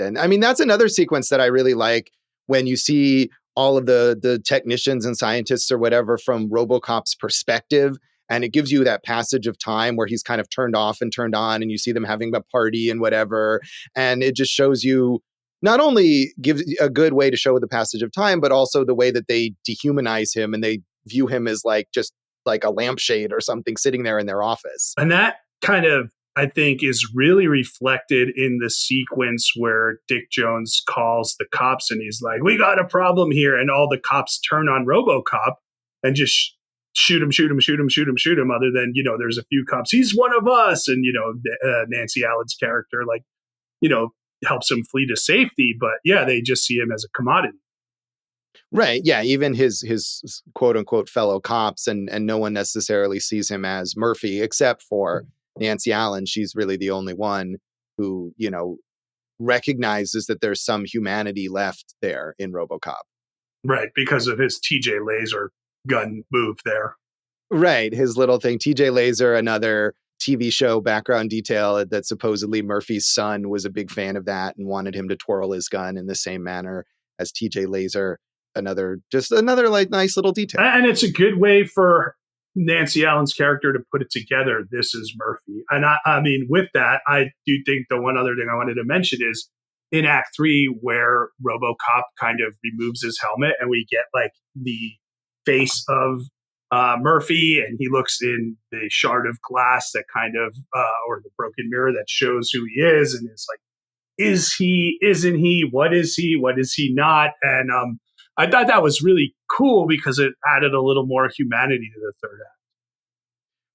And I mean, that's another sequence that I really like when you see all of the technicians and scientists or whatever from RoboCop's perspective. And it gives you that passage of time where he's kind of turned off and turned on, and you see them having a party and whatever. And it just shows you, not only gives a good way to show the passage of time, but also the way that they dehumanize him and they view him as like just like a lampshade or something sitting there in their office. And that kind of, I think, is really reflected in the sequence where Dick Jones calls the cops and he's like, we got a problem here. And all the cops turn on RoboCop and just shoot him. Other than, there's a few cops. He's one of us. And, Nancy Allen's character, helps him flee to safety. But yeah, they just see him as a commodity. Right. Yeah. Even his quote unquote fellow cops and no one necessarily sees him as Murphy, except for Nancy Allen. She's really the only one who, recognizes that there's some humanity left there in RoboCop. Right. Because of his TJ Laser gun move there. Right. His little thing. TJ Laser, another TV show background detail that supposedly Murphy's son was a big fan of that and wanted him to twirl his gun in the same manner as TJ Laser. Another like nice little detail. And it's a good way for Nancy Allen's character to put it together. This is Murphy. And I mean, with that, I do think the one other thing I wanted to mention is in Act 3, where RoboCop kind of removes his helmet and we get like the face of Murphy, and he looks in the shard of glass that kind of, or the broken mirror that shows who he is, and it's like, is he, isn't he, what is he not? And I thought that was really cool because it added a little more humanity to the third act.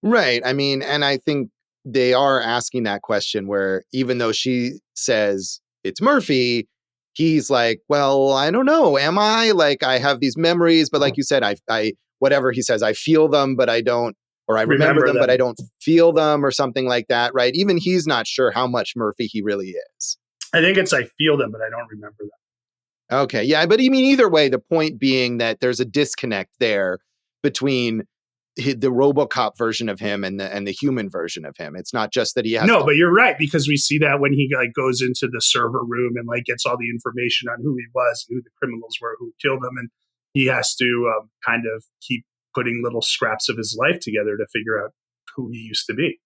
Right. I mean, and I think they are asking that question where even though she says it's Murphy, he's like, well, I don't know. Am I? Like, I have these memories, but like you said, I whatever he says, I feel them, but I don't, or I remember them, but I don't feel them or something like that. Right. Even he's not sure how much Murphy he really is. I think it's I feel them, but I don't remember them. Okay. Yeah. But I mean, either way, the point being that there's a disconnect there between the RoboCop version of him and the human version of him. It's not just that he has but you're right, because we see that when he like goes into the server room and like gets all the information on who he was, who the criminals were, who killed him, and he has to kind of keep putting little scraps of his life together to figure out who he used to be.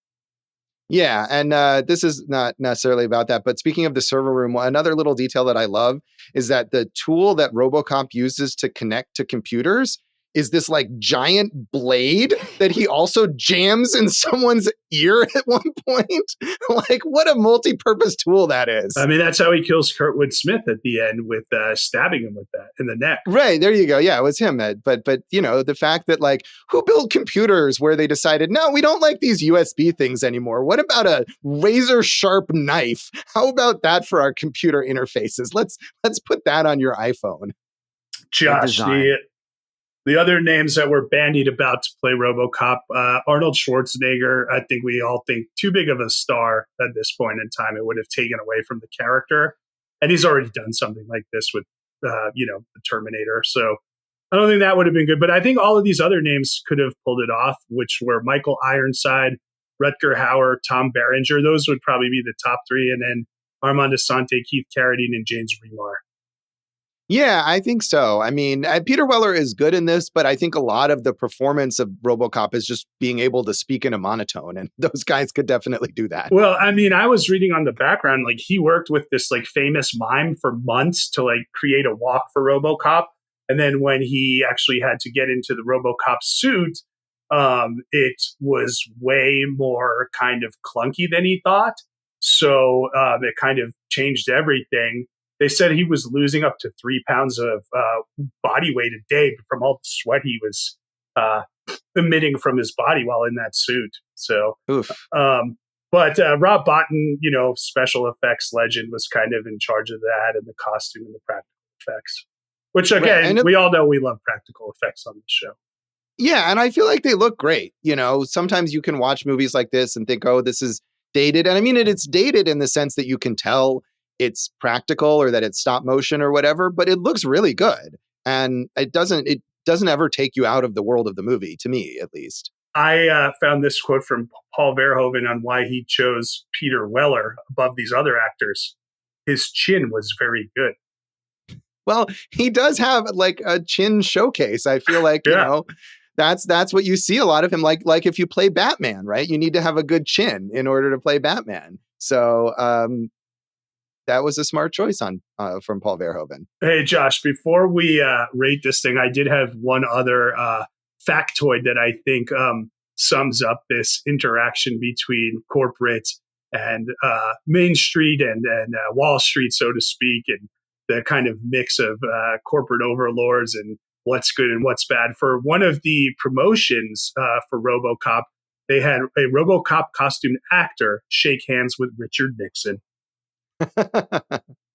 Yeah, and this is not necessarily about that, but speaking of the server room, another little detail that I love is that the tool that RoboCop uses to connect to computers is this like giant blade that he also jams in someone's ear at one point. Like, what a multi-purpose tool that is. I mean, that's how he kills Kurtwood Smith at the end with stabbing him with that in the neck. Right, there you go. Yeah, it was him. But you know, the fact that like, who built computers where they decided, no, we don't like these USB things anymore. What about a razor sharp knife? How about that for our computer interfaces? Let's put that on your iPhone. Josh, the other names that were bandied about to play RoboCop, Arnold Schwarzenegger, I think we all think too big of a star at this point in time. It would have taken away from the character. And he's already done something like this with, the Terminator. So I don't think that would have been good. But I think all of these other names could have pulled it off, which were Michael Ironside, Rutger Hauer, Tom Berenger. Those would probably be the top three. And then Armand Assante, Keith Carradine, and James Remar. Yeah, I think so. I mean, Peter Weller is good in this, but I think a lot of the performance of RoboCop is just being able to speak in a monotone, and those guys could definitely do that. Well, I mean, I was reading on the background, like he worked with this like famous mime for months to like create a walk for RoboCop, and then when he actually had to get into the RoboCop suit, it was way more kind of clunky than he thought. So it kind of changed everything. They said he was losing up to 3 pounds of body weight a day from all the sweat he was emitting from his body while in that suit. So, but Rob Bottin, special effects legend, was kind of in charge of that and the costume and the practical effects, which again, we all know we love practical effects on the show. Yeah, and I feel like they look great. Sometimes you can watch movies like this and think, oh, this is dated. And I mean, it's dated in the sense that you can tell it's practical or that it's stop motion or whatever, but it looks really good. And it doesn't ever take you out of the world of the movie, to me, at least. I found this quote from Paul Verhoeven on why he chose Peter Weller above these other actors. His chin was very good. Well, he does have like a chin showcase. I feel like, that's what you see a lot of him. Like if you play Batman, right? You need to have a good chin in order to play Batman. So, that was a smart choice from Paul Verhoeven. Hey, Josh, before we rate this thing, I did have one other factoid that I think sums up this interaction between corporate and Main Street and Wall Street, so to speak, and the kind of mix of corporate overlords and what's good and what's bad. For one of the promotions for RoboCop, they had a RoboCop costumed actor shake hands with Richard Nixon.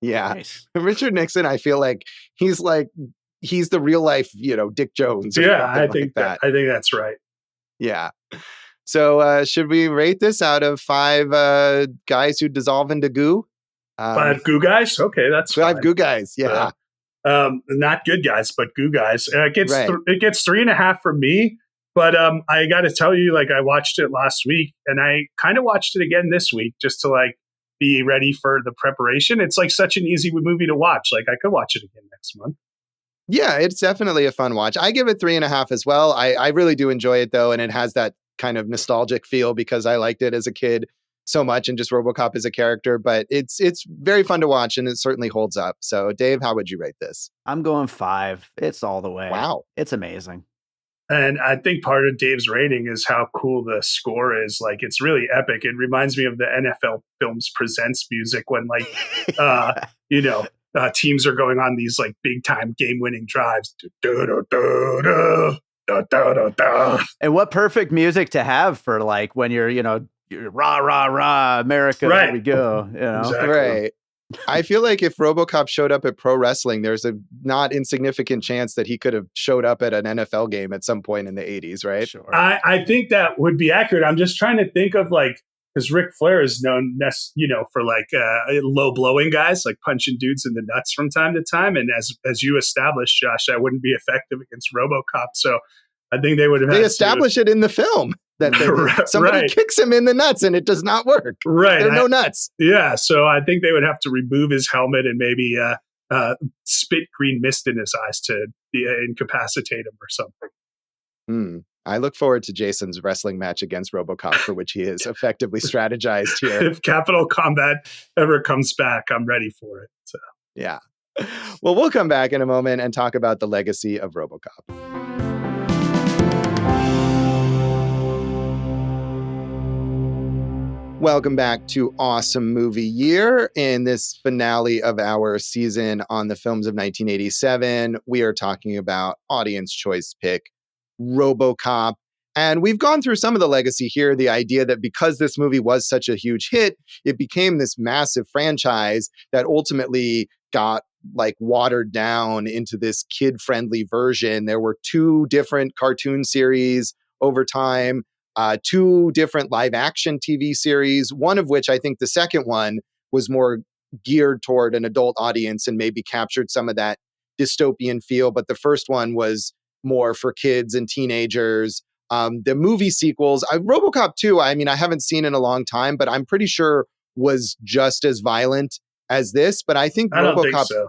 Yeah. Nice. Richard Nixon, I feel like he's the real life, Dick Jones. Yeah, I think that's right. Yeah. So should we rate this out of 5 guys who dissolve into goo? 5 goo guys? Okay, that's 5 fine. goo guys. Yeah. Not good guys, but goo guys. It gets 3.5 from me. But I got to tell you, like, I watched it last week and I kind of watched it again this week just to like be ready for the preparation. It's like such an easy movie to watch. Like I could watch it again next month. Yeah, it's definitely a fun watch. I give it 3.5 as well. I really do enjoy it though. And it has that kind of nostalgic feel because I liked it as a kid so much and just RoboCop as a character, but it's very fun to watch and it certainly holds up. So Dave, how would you rate this? I'm going 5. It's all the way. Wow. It's amazing. And I think part of Dave's rating is how cool the score is. Like, it's really epic. It reminds me of the NFL Films Presents music when, like, teams are going on these, like, big-time game-winning drives. And what perfect music to have for, like, when you're rah, rah, rah, America, right. Here we go. Exactly. Right. I feel like if RoboCop showed up at pro wrestling, there's a not insignificant chance that he could have showed up at an NFL game at some point in the 80s, right? Sure. I think that would be accurate. I'm just trying to think of like, because Ric Flair is known, for like low blowing guys, like punching dudes in the nuts from time to time. And as you established, Josh, that wouldn't be effective against RoboCop. So I think they would have. They establish it in the film that somebody kicks him in the nuts and it does not work. Right, there are no nuts. Yeah, so I think they would have to remove his helmet and maybe spit green mist in his eyes to incapacitate him or something. I look forward to Jason's wrestling match against RoboCop, for which he is effectively strategized here. If Capital Combat ever comes back, I'm ready for it. So. Yeah. Well, we'll come back in a moment and talk about the legacy of RoboCop. Welcome back to Awesome Movie Year. In this finale of our season on the films of 1987, we are talking about audience choice pick, RoboCop. And we've gone through some of the legacy here, the idea that because this movie was such a huge hit, it became this massive franchise that ultimately got like watered down into this kid-friendly version. There were 2 different cartoon series over time. 2 different live action TV series, one of which I think the second one was more geared toward an adult audience and maybe captured some of that dystopian feel. But the first one was more for kids and teenagers. The movie sequels, RoboCop 2, I mean, I haven't seen in a long time, but I'm pretty sure was just as violent as this. But I think I don't think RoboCop, so.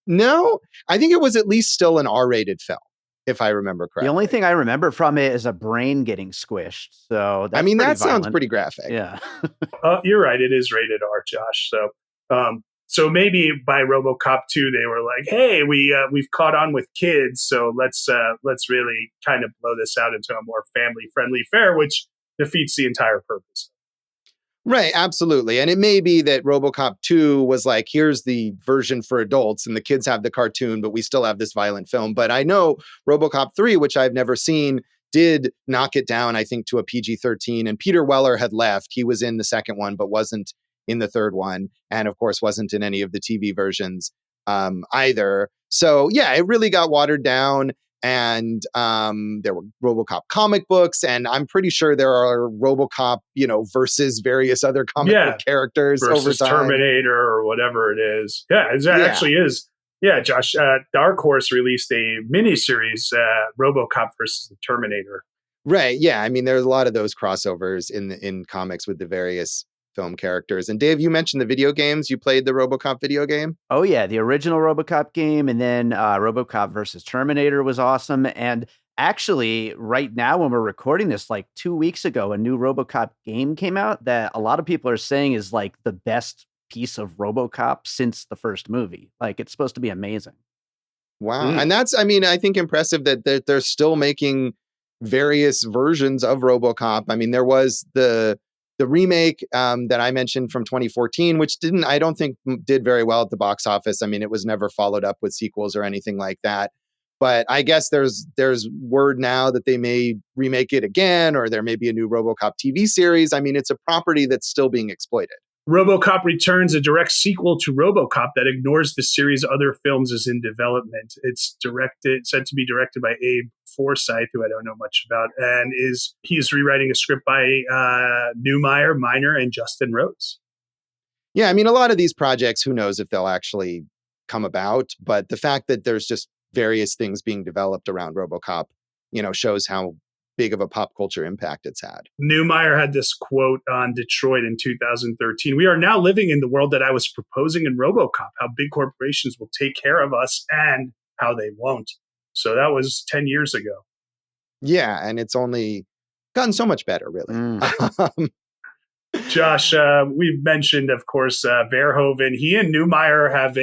no, I think it was at least still an R-rated film, if I remember correctly. The only thing I remember from it is a brain getting squished. So that's I mean, pretty that sounds violent. pretty graphic. Yeah. You're right. It is rated R, Josh. So maybe by RoboCop 2, they were like, "Hey, we've caught on with kids, so let's really kind of blow this out into a more family friendly fare," which defeats the entire purpose. Right, absolutely. And it may be that RoboCop 2 was like, here's the version for adults and the kids have the cartoon, but we still have this violent film. But I know RoboCop 3, which I've never seen, did knock it down, I think, to a PG-13. And Peter Weller had left. He was in the second one, but wasn't in the third one. And of course, wasn't in any of the TV versions either. So yeah, it really got watered down. And there were RoboCop comic books, and I'm pretty sure there are RoboCop, versus various other comic book characters versus over time. Terminator or whatever it is. Yeah, it actually is. Yeah, Josh, Dark Horse released a miniseries, RoboCop versus the Terminator. Right. Yeah. I mean, there's a lot of those crossovers in comics with the various film characters. And Dave, you mentioned the video games. You played the RoboCop video game? Oh yeah, the original RoboCop game, and then RoboCop versus Terminator was awesome. And actually, right now when we're recording this, like 2 weeks ago, a new RoboCop game came out that a lot of people are saying is like the best piece of RoboCop since the first movie. Like it's supposed to be amazing. Wow. And that's, I mean, I think impressive that they're still making various versions of RoboCop. I mean, there was the remake that I mentioned from 2014, which I don't think did very well at the box office. I mean, it was never followed up with sequels or anything like that. But I guess there's word now that they may remake it again, or there may be a new RoboCop TV series. I mean, it's a property that's still being exploited. RoboCop Returns, a direct sequel to RoboCop that ignores the series' other films as in development. It's said to be directed by Abe Forsyth, who I don't know much about, and he's rewriting a script by Neumeier, Miner, and Justin Rhodes. Yeah, I mean, a lot of these projects, who knows if they'll actually come about, but the fact that there's just various things being developed around RoboCop, shows how big of a pop culture impact it's had. Neumeier had this quote on Detroit in 2013. "We are now living in the world that I was proposing in RoboCop, how big corporations will take care of us and how they won't." So that was 10 years ago. Yeah, and it's only gotten so much better, really. Josh, we've mentioned, of course, Verhoeven. He and Neumeier have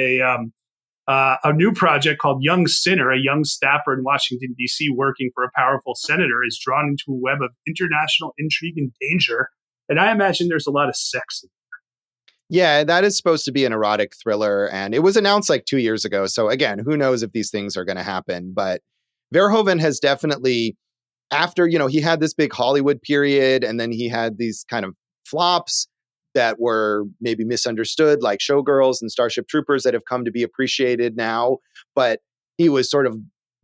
a new project called Young Sinner. A young staffer in Washington, D.C., working for a powerful senator, is drawn into a web of international intrigue and danger. And I imagine there's a lot of sex in there. Yeah, that is supposed to be an erotic thriller. And it was announced like 2 years ago. So again, who knows if these things are going to happen. But Verhoeven has definitely, after, he had this big Hollywood period, and then he had these kind of flops that were maybe misunderstood, like Showgirls and Starship Troopers, that have come to be appreciated now. But he was sort of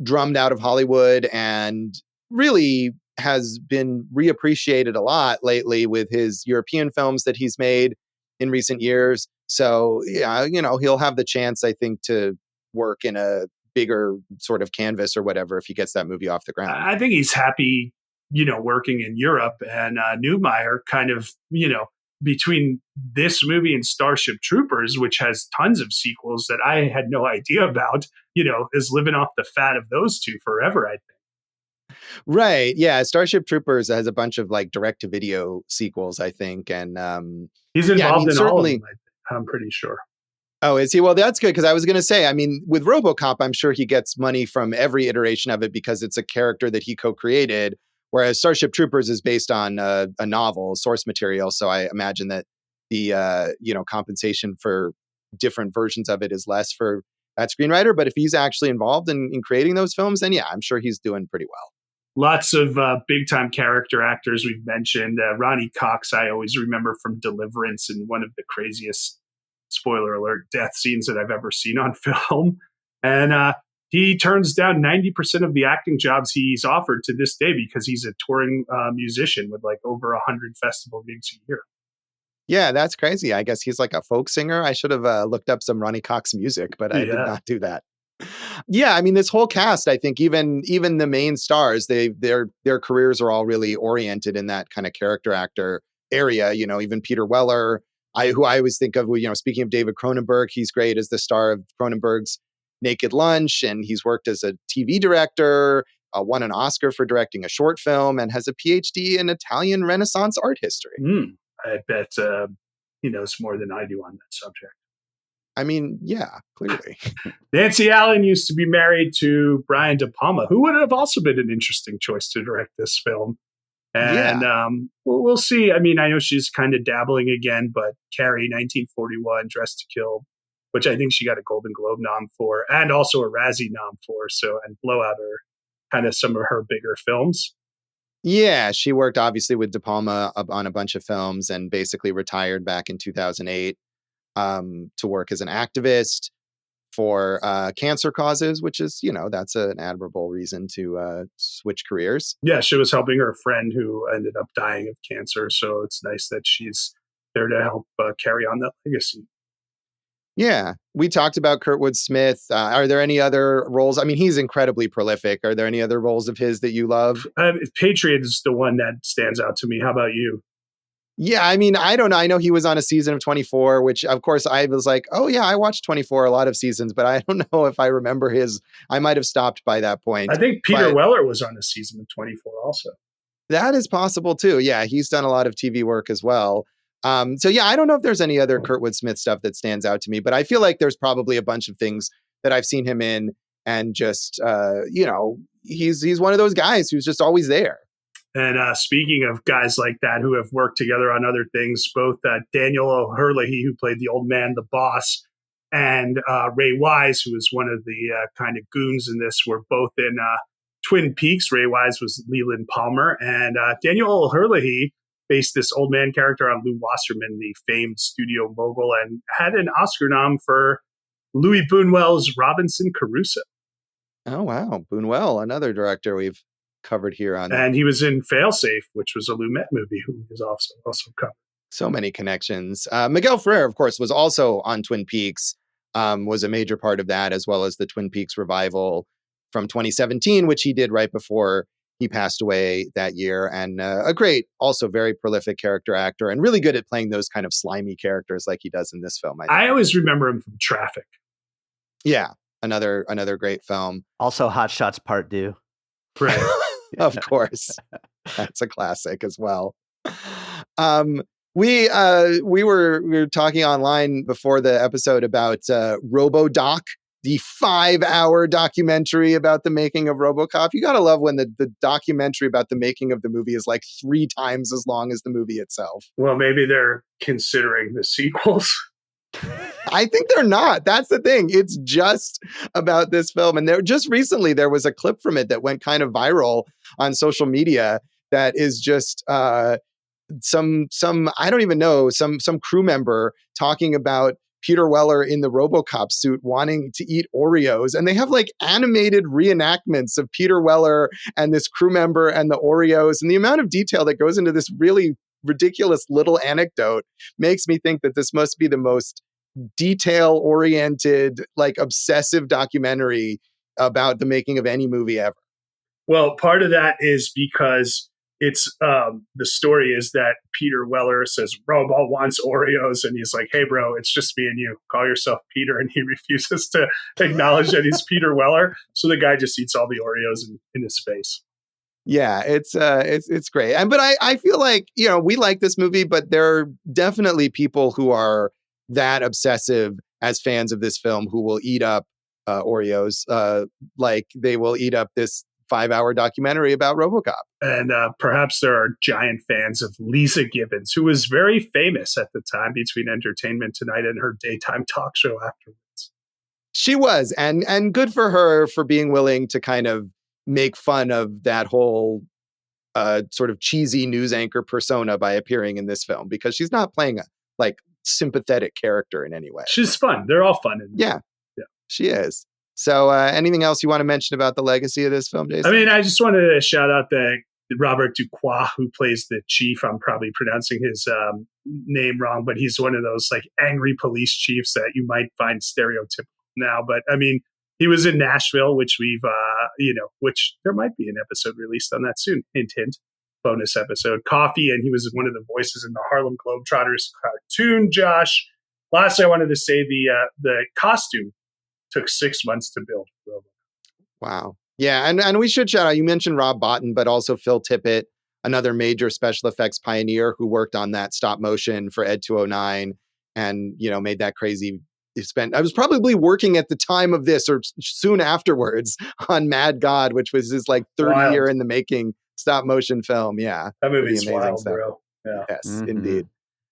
drummed out of Hollywood and really has been reappreciated a lot lately with his European films that he's made in recent years. So, yeah, he'll have the chance, I think, to work in a bigger sort of canvas or whatever if he gets that movie off the ground. I think he's happy, working in Europe, and Neumeier kind of, between this movie and Starship Troopers, which has tons of sequels that I had no idea about, is living off the fat of those two forever, I think. Right. Yeah. Starship Troopers has a bunch of like direct-to-video sequels, I think. And he's involved in all of certainly, them, I'm pretty sure. Oh, is he? Well, that's good, because I was going to say, I mean, with RoboCop, I'm sure he gets money from every iteration of it because it's a character that he co-created. Whereas Starship Troopers is based on a novel source material, so I imagine that the compensation for different versions of it is less for that screenwriter. But if he's actually involved in creating those films, then yeah, I'm sure he's doing pretty well. Lots of big time character actors we've mentioned. Ronny Cox, I always remember from Deliverance, and one of the craziest, spoiler alert, death scenes that I've ever seen on film. And he turns down 90% of the acting jobs he's offered to this day because he's a touring musician with like over 100 festival gigs a year. Yeah, that's crazy. I guess he's like a folk singer. I should have looked up some Ronny Cox music, but I did not do that. Yeah, I mean, this whole cast, I think even the main stars, their careers are all really oriented in that kind of character actor area. Even Peter Weller, who I always think of, speaking of David Cronenberg, he's great as the star of Cronenberg's Naked Lunch, and he's worked as a TV director, won an Oscar for directing a short film, and has a PhD in Italian Renaissance art history. I bet he knows more than I do on that subject. I mean, yeah, clearly. Nancy Allen used to be married to Brian De Palma, who would have also been an interesting choice to direct this film. And we'll see. I mean, I know she's kind of dabbling again, but Carrie, 1941, Dressed to Kill, which I think she got a Golden Globe nom for, and also a Razzie nom for. So, and Blowout are kind of some of her bigger films. Yeah, she worked obviously with De Palma on a bunch of films and basically retired back in 2008 to work as an activist for cancer causes, which is, that's an admirable reason to switch careers. Yeah, she was helping her friend who ended up dying of cancer. So it's nice that she's there to help carry on that legacy. Yeah. We talked about Kurtwood Smith. Are there any other roles? I mean, he's incredibly prolific. Are there any other roles of his that you love? Patriot is the one that stands out to me. How about you? Yeah, I mean, I don't know. I know he was on a season of 24, which of course I was like, oh yeah, I watched 24 a lot of seasons, but I don't know if I remember I might have stopped by that point. I think Peter Weller was on a season of 24 also. That is possible too. Yeah, he's done a lot of TV work as well. So yeah, I don't know if there's any other Kurtwood Smith stuff that stands out to me, but I feel like there's probably a bunch of things that I've seen him in, and just he's one of those guys who's just always there. And speaking of guys like that who have worked together on other things, both Daniel O'Herlihy, who played the old man, the boss, and Ray Wise, who was one of the kind of goons in this, were both in Twin Peaks. Ray Wise was Leland Palmer, and Daniel O'Herlihy based this old man character on Lew Wasserman, the famed studio mogul, and had an Oscar nom for Louis Buñuel's Robinson Crusoe. Oh, wow. Buñuel, another director we've covered here on. And he was in Failsafe, which was a Lumet movie, who was also covered. So many connections. Miguel Ferrer, of course, was also on Twin Peaks, was a major part of that, as well as the Twin Peaks revival from 2017, which he did right before he passed away that year. And a great, also very prolific character actor, and really good at playing those kind of slimy characters like he does in this film. I always remember him from Traffic. Yeah, another great film. Also Hot Shots Part 2. Right. Of course. That's a classic as well. We were talking online before the episode about RoboDoc, the 5-hour documentary about the making of RoboCop. You gotta love when the documentary about the making of the movie is like 3 times as long as the movie itself. Well, maybe they're considering the sequels. I think they're not. That's the thing. It's just about this film. And just recently there was a clip from it that went kind of viral on social media that is just some I don't even know, some crew member talking about Peter Weller in the RoboCop suit wanting to eat Oreos. And they have like animated reenactments of Peter Weller and this crew member and the Oreos. And the amount of detail that goes into this really ridiculous little anecdote makes me think that this must be the most detail-oriented, like obsessive documentary about the making of any movie ever. Well, part of that is because it's the story is that Peter Weller says Robo wants Oreos, and he's like, "Hey, bro, it's just me and you. Call yourself Peter," and he refuses to acknowledge that he's Peter Weller. So the guy just eats all the Oreos in his face. Yeah, it's great. But I feel like, we like this movie, but there are definitely people who are that obsessive as fans of this film who will eat up Oreos, like they will eat up this 5-hour documentary about RoboCop. And perhaps there are giant fans of Lisa Gibbons, who was very famous at the time between Entertainment Tonight and her daytime talk show afterwards. She was, and good for her for being willing to kind of make fun of that whole sort of cheesy news anchor persona by appearing in this film, because she's not playing a sympathetic character in any way. She's fun. They're all fun. Yeah, she is. So anything else you want to mention about the legacy of this film, Jason? I mean, I just wanted to shout out that Robert Duquois, who plays the chief. I'm probably pronouncing his name wrong, but he's one of those angry police chiefs that you might find stereotypical now. But I mean, he was in Nashville, which we've, which there might be an episode released on that soon. Hint, hint. Bonus episode. Coffee, and he was one of the voices in the Harlem Globetrotters cartoon, Josh. Lastly, I wanted to say the costume took 6 months to build. Wow. Yeah, and we should shout out, you mentioned Rob Bottin, but also Phil Tippett, another major special effects pioneer who worked on that stop motion for Ed 209 and, made that crazy. I was probably working at the time of this or soon afterwards on Mad God, which was his 30-year in the making stop motion film. Yeah. That movie's wild, stuff. Bro. Yeah. Yes, indeed.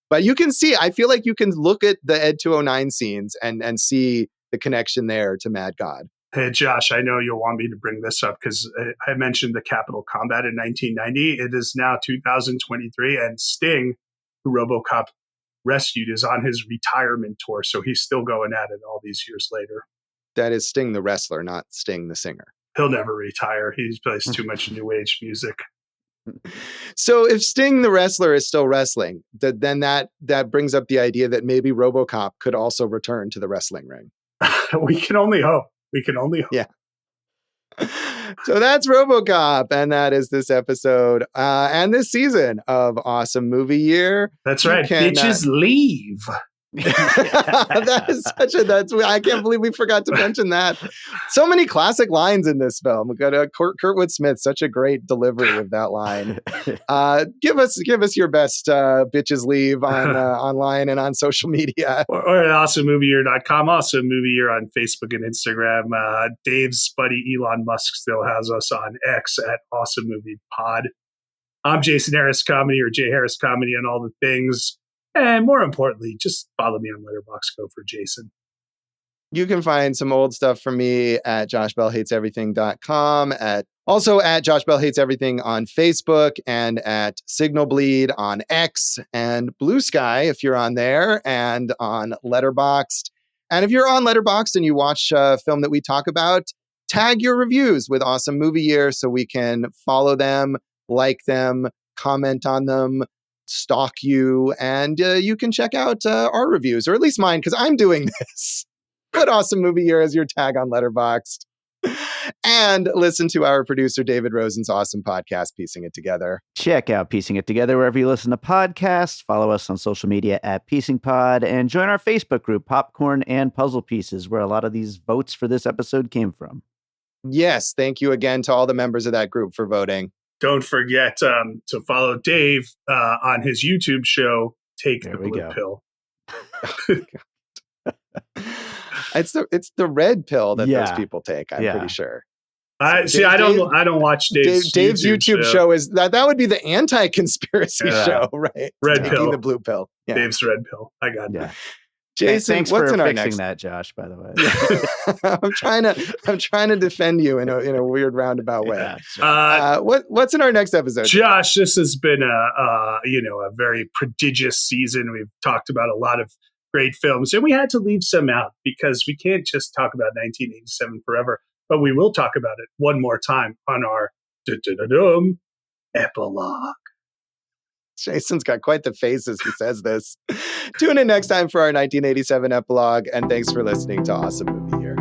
But you can see, I feel like you can look at the Ed 209 scenes and see the connection there to Mad God. Hey, Josh, I know you'll want me to bring this up because I mentioned the Capitol combat in 1990. It is now 2023, and Sting, who RoboCop rescued, is on his retirement tour. So he's still going at it all these years later. That is Sting the wrestler, not Sting the singer. He'll never retire. He plays too much new age music. So if Sting the wrestler is still wrestling, then that brings up the idea that maybe RoboCop could also return to the wrestling ring. We can only hope. Yeah. So that's RoboCop, and that is this epised and this season of Awesome Movie Year. That's right. Bitches leave. That is I can't believe we forgot to mention that. So many classic lines in this film. We got Kurtwood Smith, such a great delivery of that line. Give us your best bitches leave on online and on social media. Or at awesomemovieyear.com. Awesome Movie Year on Facebook and Instagram. Dave's buddy Elon Musk still has us on X at Awesome Movie Pod. I'm Jason Harris Comedy, or Jay Harris Comedy on all the things. And more importantly, just follow me on Letterboxd. Go for Jason. You can find some old stuff from me at joshbellhateseverything.com, also at Josh Bell Hates Everything on Facebook, and at Signal Bleed on X, and Blue Sky if you're on there, and on Letterboxd. And if you're on Letterboxd and you watch a film that we talk about, tag your reviews with Awesome Movie Year so we can follow them, like them, comment on them, stalk you, and you can check out our reviews, or at least mine, because I'm doing this. Put Awesome Movie Year as your tag on Letterboxd. And listen to our producer David Rosen's awesome podcast, Piecing It Together. Check out Piecing It Together wherever you listen to podcasts. Follow us on social media at Piecing Pod, and join our Facebook group, Popcorn and Puzzle Pieces, where a lot of these votes for this episode came from. Yes, thank you again to all the members of that group for voting. Don't forget to follow Dave on his YouTube show, Take the Blue Pill. It's the red pill that those people take, I'm pretty sure. I don't watch Dave's YouTube show is that would be the anti-conspiracy show, right? Red pill. The blue pill. Yeah. Dave's red pill. I got that. Jason, thanks what's for in our fixing next... that, Josh, by the way. I'm trying to defend you in a weird roundabout way. What's in our next episode? Josh, this has been a very prodigious season. We've talked about a lot of great films, and we had to leave some out because we can't just talk about 1987 forever, but we will talk about it one more time on our epilogue. Jason's got quite the face as he says this. Tune in next time for our 1987 epilogue, and thanks for listening to Awesome Movie Year.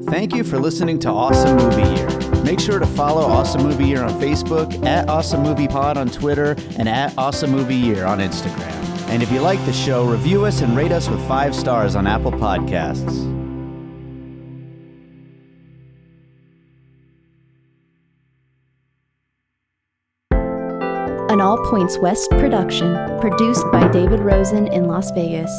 Thank you for listening to Awesome Movie Year. Make sure to follow Awesome Movie Year on Facebook, at Awesome Movie Pod on Twitter, and at Awesome Movie Year on Instagram. And if you like the show, review us and rate us with 5 stars on Apple Podcasts. An All Points West production, produced by David Rosen in Las Vegas.